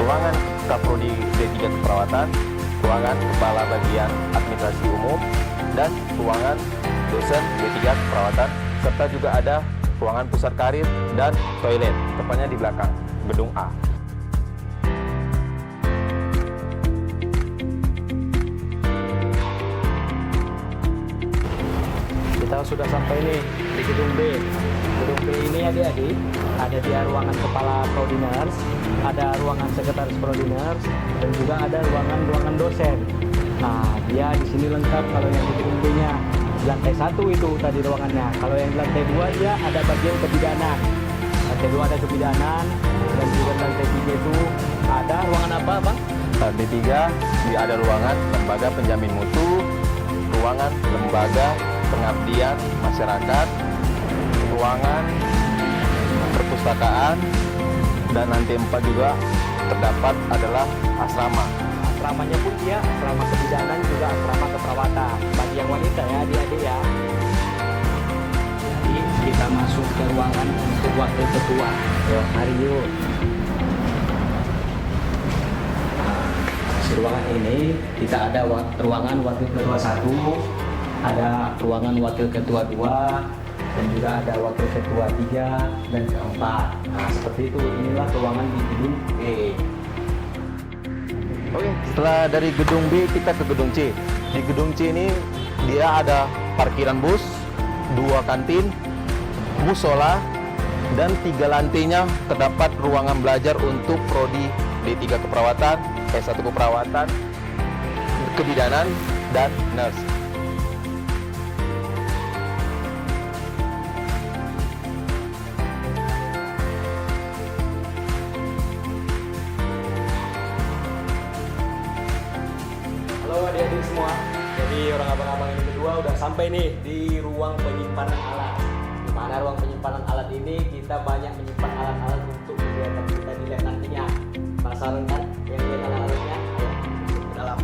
ruangan Kaprodi D3 Keperawatan, ruangan Kepala Bagian Administrasi Umum, dan ruangan dosen D3 Keperawatan, serta juga ada ruangan pusat karir dan toilet, tepatnya di belakang gedung A. sudah sampai nih di gedung B. Gedung B ini adik-adik ada dia ruangan kepala prodi nurse, ada ruangan sekretaris prodi nurse, dan juga ada ruangan dosen. Nah, dia di sini lengkap kalau yang di gedung B-nya. Di lantai 1 itu tadi ruangannya. Kalau yang di lantai 2 dia ada bagian kebidanan. Lantai 2 ada kebidanan, dan juga lantai 3 itu ada ruangan apa, Bang? Lantai 3 dia ada ruangan lembaga penjamin mutu, ruangan lembaga pengabdian masyarakat, ruangan perpustakaan, dan lantai 4 juga terdapat adalah asrama. Asramanya pun dia asrama kebidanan juga asrama keperawatan bagi yang wanita ya adik-adik ya. Jadi kita masuk ke ruangan untuk wakil ketua. Yo, mari yuk. Nah, di ruangan ini kita ada ruangan wakil ketua 1, ada ruangan wakil ketua 2, dan juga ada wakil ketua 3 dan keempat. Nah, seperti itu. Inilah ruangan di gedung B. Oke, setelah dari gedung B kita ke gedung C. Di gedung C ini dia ada parkiran bus, 2 kantin, musola, dan 3 lantainya terdapat ruangan belajar untuk prodi D3 keperawatan, S1 keperawatan, kebidanan, dan nurse. Halo adik-adik semua. Jadi orang abang-abang ini berdua udah sampai nih di ruang penyimpanan alat. Di mana ruang penyimpanan alat ini kita banyak menyimpan alat-alat untuk kegiatan kita di lab nantinya. Penasaran kan yang lihat alat-alatnya? Ayo masuk ke dalam.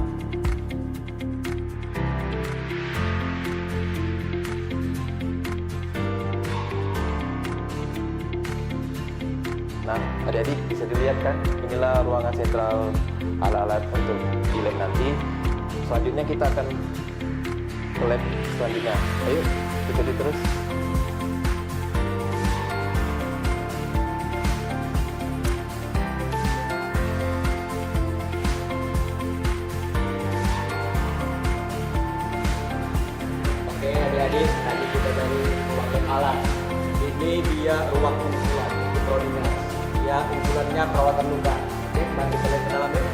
Nah, adik-adik bisa dilihat kan, inilah ruangan sentral alat-alat untuk di lab nanti. Selanjutnya kita akan ke lab selanjutnya. Ayo, ikuti terus. Oke adik-adik, tadi kita dari ruang lab alat. Ini dia ruang unggulan di prodi nurse. Ya, unggulannya perawatan luka. Oke, mari kita lihat ke dalam yuk.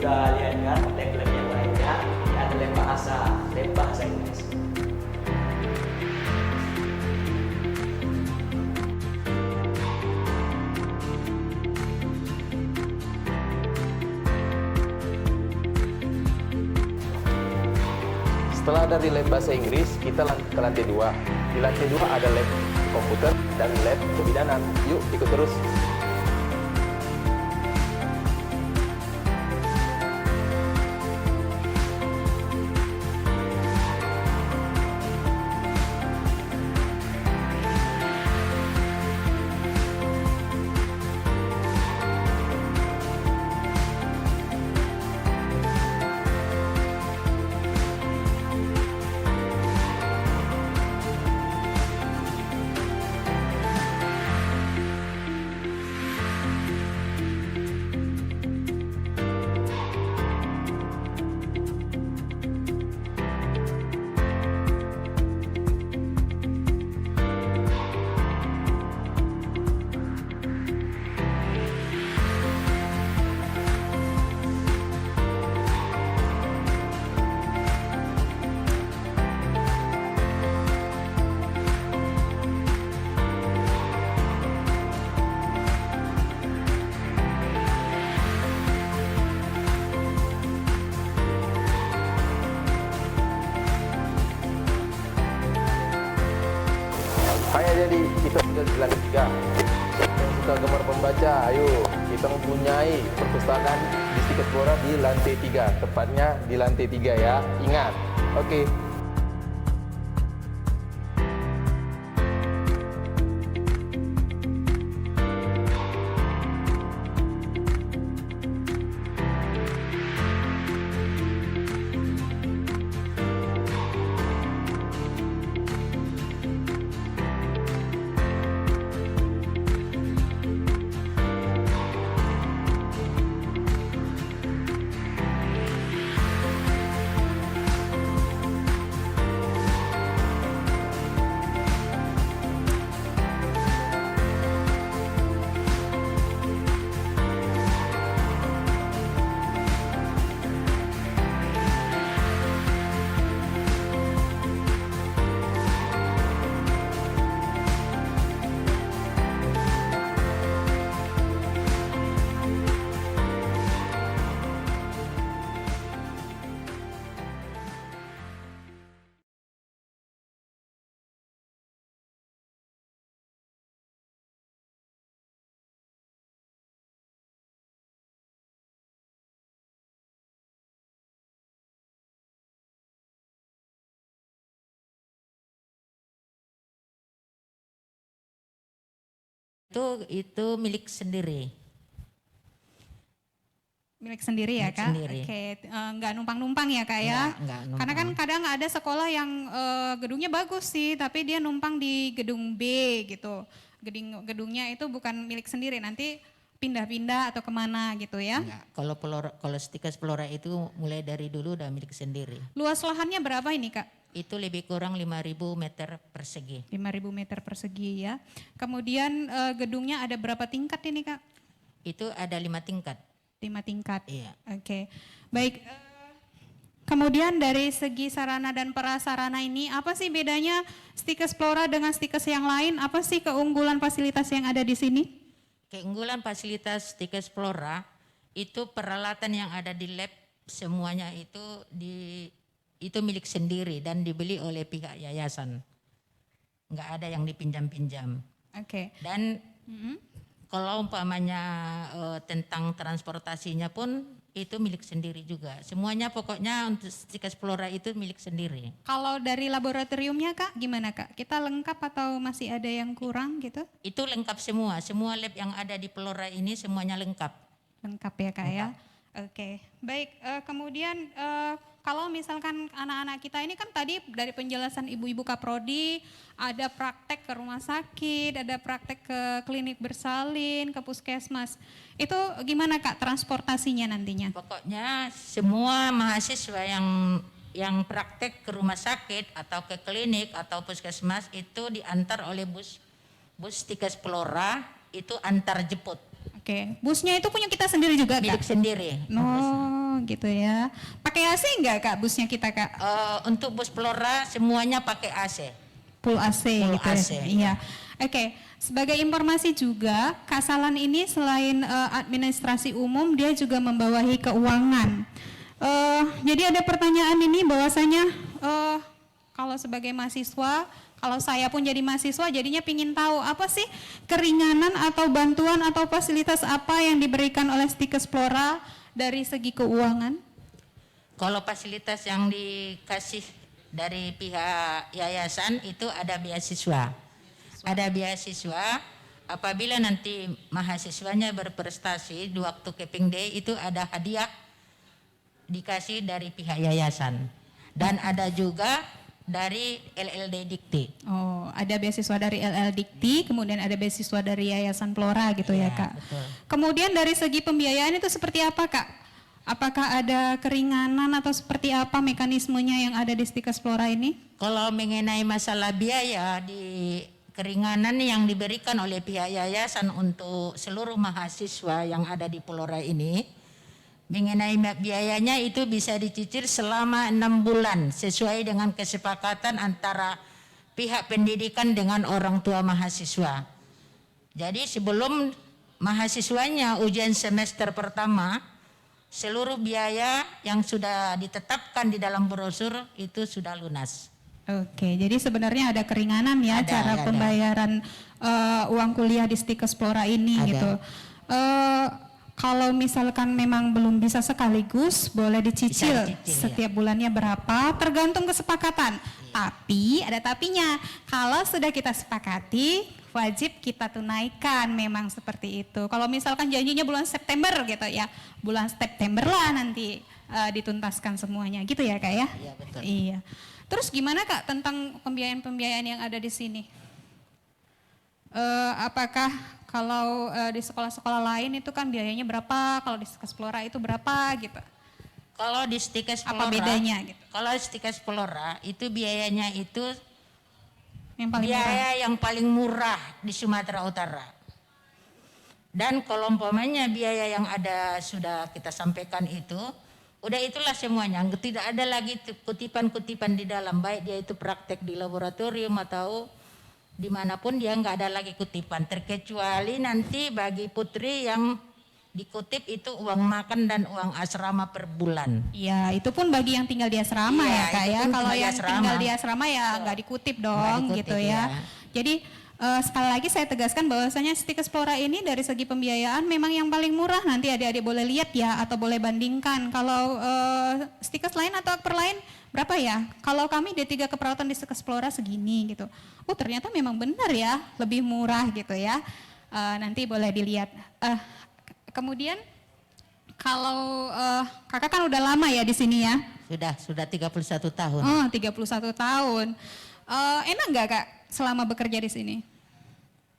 Udah lihat kan lab-lab yang lainnya, ya, ada lab bahasa Inggris. Setelah dari lab bahasa Inggris, kita ke lantai 2. Di lantai 2 ada lab komputer dan lab kebidanan. Yuk, ikut terus. Hai adik-adik, kita sudah di lantai 3. Yang suka gemar membaca, ayo kita mempunyai perpustakaan di Stika Explora di lantai 3. Tepatnya di lantai 3 ya. Ingat. Oke. Itu milik sendiri. Milik sendiri ya Milik Kak? sendiri. Oke, nggak numpang-numpang ya Kak ya? Enggak numpang. Karena kan kadang ada sekolah yang gedungnya bagus sih, tapi dia numpang di gedung B gitu. Gedungnya itu bukan milik sendiri, nanti pindah-pindah atau kemana gitu ya? Enggak. Kalau Stika Explora itu mulai dari dulu udah milik sendiri. Luas lahannya berapa ini Kak? Itu lebih kurang 5.000 meter persegi. 5.000 meter persegi ya. Kemudian gedungnya ada berapa tingkat ini Kak? Itu ada 5 tingkat. 5 tingkat. Iya. Oke. Baik. Kemudian dari segi sarana dan prasarana ini apa sih bedanya Stika Explora dengan Stikes yang lain? Apa sih keunggulan fasilitas yang ada di sini? Keunggulan fasilitas Stika Explora itu peralatan yang ada di lab semuanya itu milik sendiri dan dibeli oleh pihak yayasan. Enggak ada yang dipinjam-pinjam. Oke. Dan kalau umpamanya tentang transportasinya pun itu milik sendiri juga. Semuanya pokoknya untuk Stika Explora itu milik sendiri. Kalau dari laboratoriumnya Kak gimana Kak? Kita lengkap atau masih ada yang kurang gitu? Itu lengkap semua. Semua lab yang ada di Explora ini semuanya lengkap. Lengkap ya Kak ya? Oke. Baik, kemudian kalau misalkan anak-anak kita ini kan tadi dari penjelasan ibu-ibu Kaprodi ada praktek ke rumah sakit, ada praktek ke klinik bersalin, ke puskesmas. Itu gimana Kak transportasinya nantinya? Pokoknya semua mahasiswa yang praktek ke rumah sakit atau ke klinik atau puskesmas itu diantar oleh bus Stika Explora itu antar jemput. Oke, busnya itu punya kita sendiri juga Kak? Milik sendiri. Oh gitu ya. Pakai AC enggak Kak busnya kita Kak? Untuk bus Explora semuanya pakai AC. Full AC Full gitu AC. ya? Iya. Oke, sebagai informasi juga Kasalan ini selain administrasi umum dia juga membawahi keuangan. Jadi ada pertanyaan ini bahwasanya kalau sebagai mahasiswa, kalau saya pun jadi mahasiswa jadinya pingin tahu apa sih keringanan atau bantuan atau fasilitas apa yang diberikan oleh Stika Explora dari segi keuangan? Kalau fasilitas yang dikasih dari pihak yayasan itu ada beasiswa. Ada beasiswa apabila nanti mahasiswanya berprestasi di waktu Keping Day itu ada hadiah dikasih dari pihak yayasan. Dan ada juga dari LLD Dikti. Oh, ada beasiswa dari LL Dikti, kemudian ada beasiswa dari Yayasan Explora gitu ya Kak. Betul. Kemudian dari segi pembiayaan itu seperti apa Kak? Apakah ada keringanan atau seperti apa mekanismenya yang ada di Stika Explora ini? Kalau mengenai masalah biaya di keringanan yang diberikan oleh pihak yayasan untuk seluruh mahasiswa yang ada di Explora ini, mengenai biayanya itu bisa dicicil selama 6 bulan sesuai dengan kesepakatan antara pihak pendidikan dengan orang tua mahasiswa. Jadi sebelum mahasiswanya ujian semester pertama, seluruh biaya yang sudah ditetapkan di dalam brosur itu sudah lunas. Oke, jadi sebenarnya ada keringanan ya Ada, cara ada. pembayaran uang kuliah di Stikes Plora ini Ada. gitu. Kalau misalkan memang belum bisa sekaligus, boleh dicicil, Bisa dicicil, setiap bulannya berapa, tergantung kesepakatan. Tapi ada tapinya, kalau sudah kita sepakati, wajib kita tunaikan, memang seperti itu. Kalau misalkan janjinya bulan September gitu ya, bulan September lah nanti dituntaskan semuanya, gitu ya Kak ya? Iya, betul. Iya. Terus gimana Kak tentang pembiayaan-pembiayaan yang ada di sini? Apakah kalau di sekolah-sekolah lain itu kan biayanya berapa, kalau di Stikes Plora itu berapa gitu? Kalau di Stikes Apa Plora, bedanya gitu? Kalau Stikes Plora itu biayanya itu Yang paling murah? biaya yang paling murah di Sumatera Utara. Dan kalau umpamanya biaya yang ada sudah kita sampaikan itu, udah itulah semuanya. Tidak ada lagi kutipan-kutipan di dalam, baik dia itu praktek di laboratorium atau dimanapun dia nggak ada lagi kutipan. Terkecuali nanti bagi putri yang dikutip itu uang makan dan uang asrama per bulan. Iya, itu pun bagi yang tinggal di asrama Iya, ya Kak itu ya. pun Kalau tinggal di yang asrama. tinggal di asrama ya nggak dikutip dong dikutip, gitu ya. ya. Jadi sekali lagi saya tegaskan bahwasanya Stikes Plora ini dari segi pembiayaan memang yang paling murah. Nanti adik-adik boleh lihat ya atau boleh bandingkan. Kalau Stikes lain atau per lain berapa ya? Kalau kami D3 keperawatan di Stikes Plora segini gitu. Oh ternyata memang benar ya, lebih murah gitu ya. Nanti boleh dilihat. Kemudian kalau kakak kan udah lama ya di sini ya? Sudah 31 tahun. Oh 31 tahun. Enak nggak Kak selama bekerja di sini?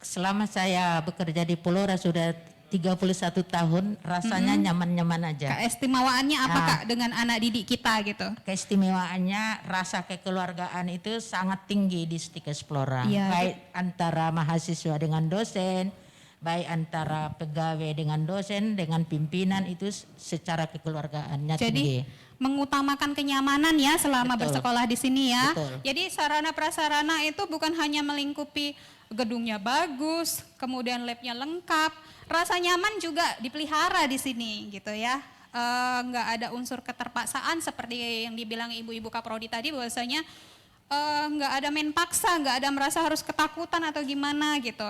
Selama saya bekerja di Plora sudah 31 tahun, rasanya nyaman-nyaman aja. Keistimewaannya apa Kak dengan anak didik kita gitu? Keistimewaannya rasa kekeluargaan itu sangat tinggi di Stikes Plora. Iya. Baik antara mahasiswa dengan dosen, baik antara pegawai dengan dosen, dengan pimpinan itu secara kekeluargaannya tinggi. Jadi mengutamakan kenyamanan ya selama Betul. bersekolah di sini ya. Betul. Jadi sarana prasarana itu bukan hanya melingkupi gedungnya bagus, kemudian labnya lengkap, rasa nyaman juga dipelihara di sini gitu ya. Nggak ada unsur keterpaksaan seperti yang dibilang ibu-ibu Kaprodi tadi bahwasanya nggak ada main paksa, nggak ada merasa harus ketakutan atau gimana gitu.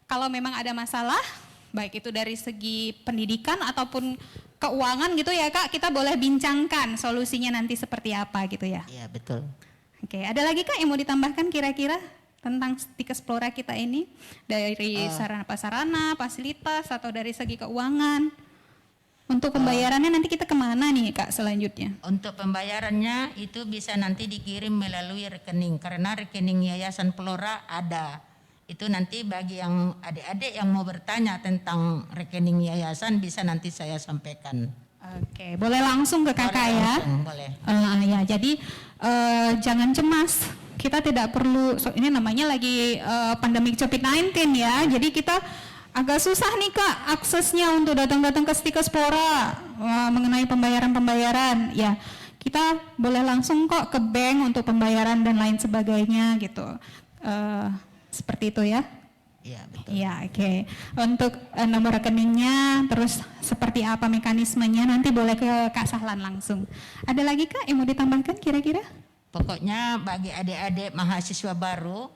Kalau memang ada masalah, baik itu dari segi pendidikan ataupun keuangan gitu ya Kak, kita boleh bincangkan solusinya nanti seperti apa gitu ya. Iya betul. Oke, ada lagi Kak yang mau ditambahkan kira-kira tentang Stikes Plora kita ini? Dari sarana prasarana, fasilitas, atau dari segi keuangan? Untuk pembayarannya nanti kita kemana nih Kak selanjutnya? Untuk pembayarannya itu bisa nanti dikirim melalui rekening karena rekening Yayasan Plora ada. Itu nanti bagi yang adik-adik yang mau bertanya tentang rekening yayasan bisa nanti saya sampaikan. Oke, boleh langsung ke kakak Boleh ya? langsung, boleh. Ya, jadi jangan cemas. Kita tidak perlu, ini namanya lagi pandemi COVID-19 ya. Jadi kita agak susah nih Kak aksesnya untuk datang-datang ke Stikes Plora mengenai pembayaran-pembayaran. Ya, kita boleh langsung kok ke bank untuk pembayaran dan lain sebagainya gitu. Seperti itu ya? Iya betul. Iya, oke. Untuk nomor rekeningnya, terus seperti apa mekanismenya, nanti boleh ke Kak Sahlan langsung. Ada lagi Kak yang mau ditambahkan kira-kira? Pokoknya bagi adik-adik mahasiswa baru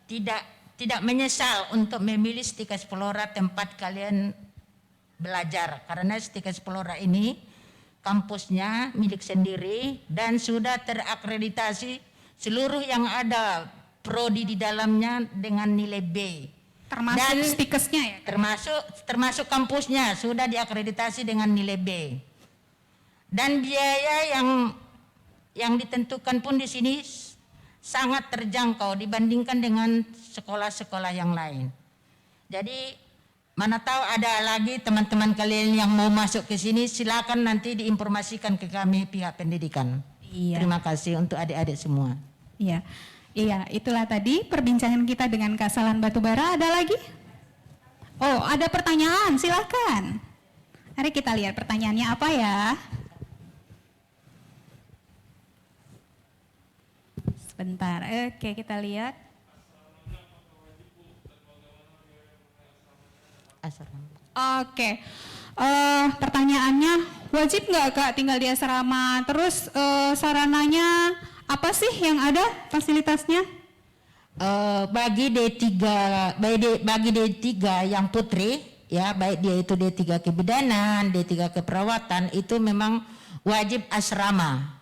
tidak menyesal untuk memilih Stikes Plora tempat kalian belajar karena Stikes Plora ini kampusnya milik sendiri dan sudah terakreditasi seluruh yang ada prodi di dalamnya dengan nilai B. Termasuk Dan stikesnya ya? termasuk kampusnya sudah diakreditasi dengan nilai B. Dan biaya yang ditentukan pun di sini sangat terjangkau dibandingkan dengan sekolah-sekolah yang lain. Jadi mana tahu ada lagi teman-teman kalian yang mau masuk ke sini, silakan nanti diinformasikan ke kami pihak pendidikan. Iya. Terima kasih untuk adik-adik semua. Iya. Iya, itulah tadi perbincangan kita dengan Kak Sahlan Batubara. Ada lagi? Oh, ada pertanyaan, silakan. Mari kita lihat pertanyaannya apa ya. Sebentar, oke kita lihat. Oke. Pertanyaannya, wajib nggak Kak tinggal di asrama? Terus sarananya apa sih yang ada fasilitasnya? Bagi D3 yang putri, ya baik dia itu D3 kebidanan, D3 keperawatan, itu memang wajib asrama.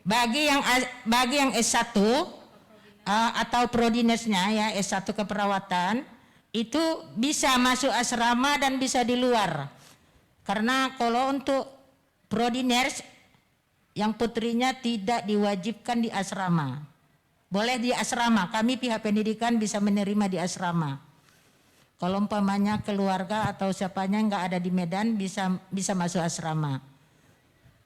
Bagi yang S1 atau prodinesnya ya S1 keperawatan itu bisa masuk asrama dan bisa di luar. Karena kalau untuk prodiners yang putrinya tidak diwajibkan di asrama. Boleh di asrama, kami pihak pendidikan bisa menerima di asrama. Kalau umpamanya keluarga atau siapanya nggak ada di Medan bisa masuk asrama.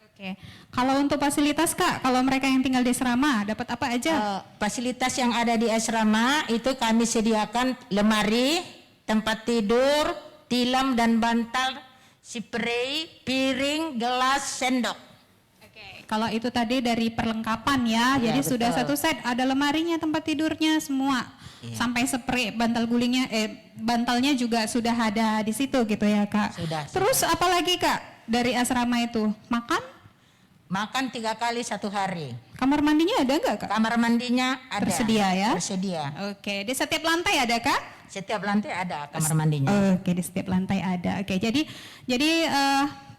Oke. Kalau untuk fasilitas Kak, kalau mereka yang tinggal di asrama dapat apa aja? Fasilitas yang ada di asrama itu kami sediakan lemari, tempat tidur, tilam dan bantal, spray, piring, gelas, sendok. Kalau itu tadi dari perlengkapan ya, Iya, jadi betul. sudah satu set, ada lemarinya, tempat tidurnya semua, sampai spray, bantal gulingnya, bantalnya juga sudah ada di situ gitu ya Kak. Sudah. Terus apalagi Kak dari asrama itu? Makan 3 kali 1 hari. Kamar mandinya ada nggak Kak? Kamar mandinya ada. Tersedia ya? Tersedia. Oke, di setiap lantai ada Kak? Setiap lantai ada kamar mandinya. Oke, di setiap lantai ada. Oke, jadi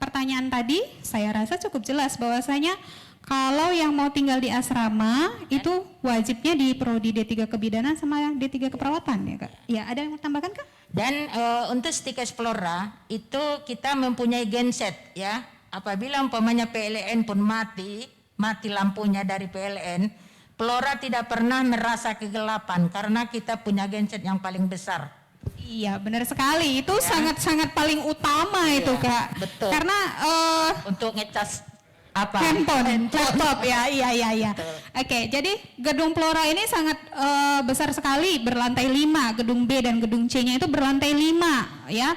pertanyaan tadi saya rasa cukup jelas bahwasanya kalau yang mau tinggal di asrama itu wajibnya di prodi D3 kebidanan sama D3 keperawatan ya Kak. Ya, ada yang mau tambahkan Kak? Dan untuk Stika Explora itu kita mempunyai genset ya. Apabila umpamanya PLN pun mati lampunya dari PLN, Flora tidak pernah merasa kegelapan karena kita punya genset yang paling besar. Iya, benar sekali. Itu sangat-sangat paling utama itu Kak. Betul. Karena Untuk ngecas handphone, laptop ya, iya. Oke, jadi gedung Flora ini sangat besar sekali, berlantai 5, gedung B dan gedung C-nya itu berlantai 5 ya.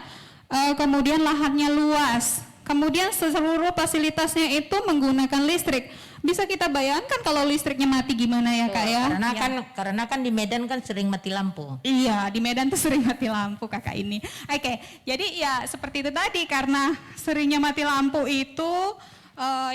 Kemudian lahannya luas. Kemudian seluruh fasilitasnya itu menggunakan listrik. Bisa kita bayangkan kalau listriknya mati gimana ya Kak ya? Karena kan di Medan kan sering mati lampu. Iya, di Medan tuh sering mati lampu Kakak ini. Oke, jadi ya seperti itu tadi, karena seringnya mati lampu itu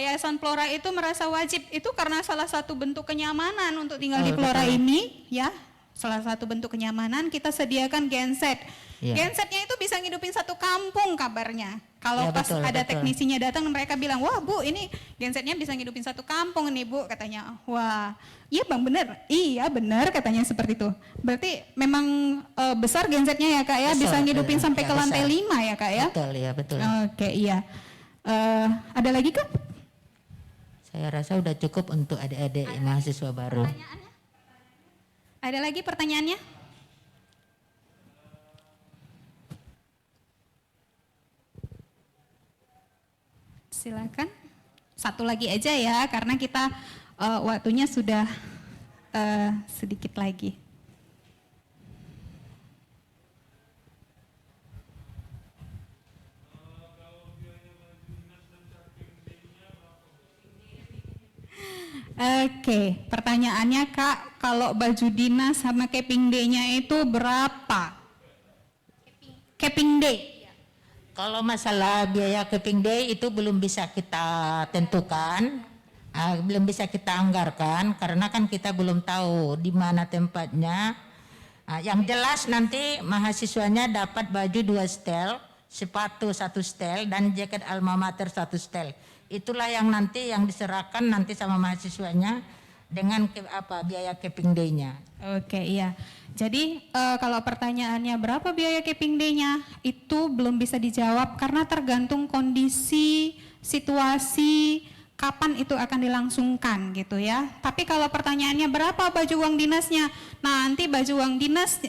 Yayasan Flora itu merasa wajib, itu karena salah satu bentuk kenyamanan untuk tinggal di Flora ini ya. Salah satu bentuk kenyamanan kita sediakan genset. Iya. Gensetnya itu bisa ngidupin satu kampung kabarnya. Kalau Ya, pas betul, ada betul. teknisinya datang mereka bilang, wah Bu ini gensetnya bisa ngidupin satu kampung nih Bu katanya. Wah iya Bang bener, iya bener katanya seperti itu. Berarti memang besar gensetnya ya Kak ya, Besar, bisa ngidupin betul. sampai Ya, ke lantai besar. 5 ya Kak ya. Betul ya, betul. Oke iya. Ada lagi Kak? Saya rasa udah cukup untuk adik-adik mahasiswa baru. Ada lagi pertanyaannya? Silakan. Satu lagi aja ya, karena kita waktunya sudah sedikit lagi. Oke, pertanyaannya Kak, kalau baju dinas sama keping D-nya itu berapa? Keping D. Kalau masalah biaya keping day itu belum bisa kita tentukan, belum bisa kita anggarkan karena kan kita belum tahu di mana tempatnya. Yang jelas nanti mahasiswanya dapat baju 2 setel, sepatu 1 setel dan jaket alma mater 1 setel. Itulah yang nanti yang diserahkan nanti sama mahasiswanya dengan biaya keping day-nya. Oke, iya. Jadi kalau pertanyaannya berapa biaya keping D-nya itu belum bisa dijawab karena tergantung kondisi, situasi, kapan itu akan dilangsungkan gitu ya. Tapi kalau pertanyaannya berapa baju uang dinasnya, nanti baju uang dinas,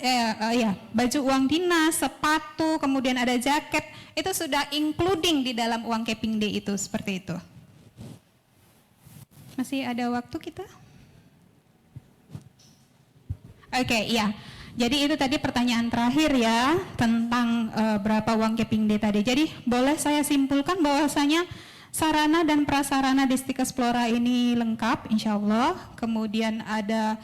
baju uang dinas, sepatu, kemudian ada jaket, itu sudah including di dalam uang keping D itu seperti itu. Masih ada waktu kita? Oke, iya. Jadi itu tadi pertanyaan terakhir ya tentang berapa uang keping D tadi. Jadi boleh saya simpulkan bahwasanya sarana dan prasarana di Stika Explora ini lengkap insya Allah. Kemudian ada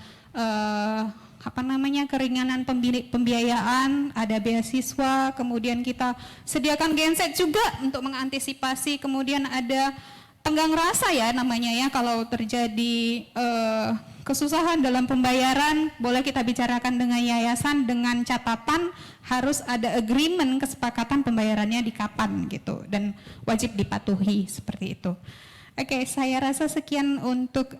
keringanan pembiayaan, ada beasiswa, kemudian kita sediakan genset juga untuk mengantisipasi, kemudian ada tenggang rasa ya namanya ya, kalau terjadi kesusahan dalam pembayaran boleh kita bicarakan dengan yayasan dengan catatan harus ada agreement, kesepakatan pembayarannya di kapan gitu, dan wajib dipatuhi seperti itu. Oke, saya rasa sekian untuk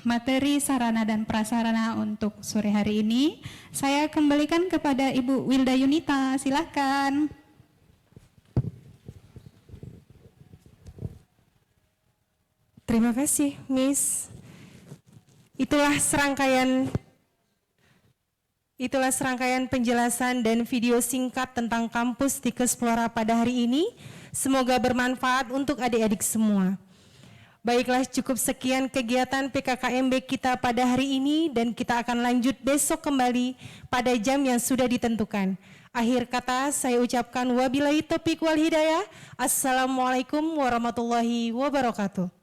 materi, sarana dan prasarana untuk sore hari ini. Saya kembalikan kepada Ibu Wilda Yunita, silakan. Terima kasih, Miss. Itulah serangkaian penjelasan dan video singkat tentang kampus Tikesplora pada hari ini. Semoga bermanfaat untuk adik-adik semua. Baiklah, cukup sekian kegiatan PKKMB kita pada hari ini dan kita akan lanjut besok kembali pada jam yang sudah ditentukan. Akhir kata saya ucapkan wabillahi taufiq wal hidayah. Assalamualaikum warahmatullahi wabarakatuh.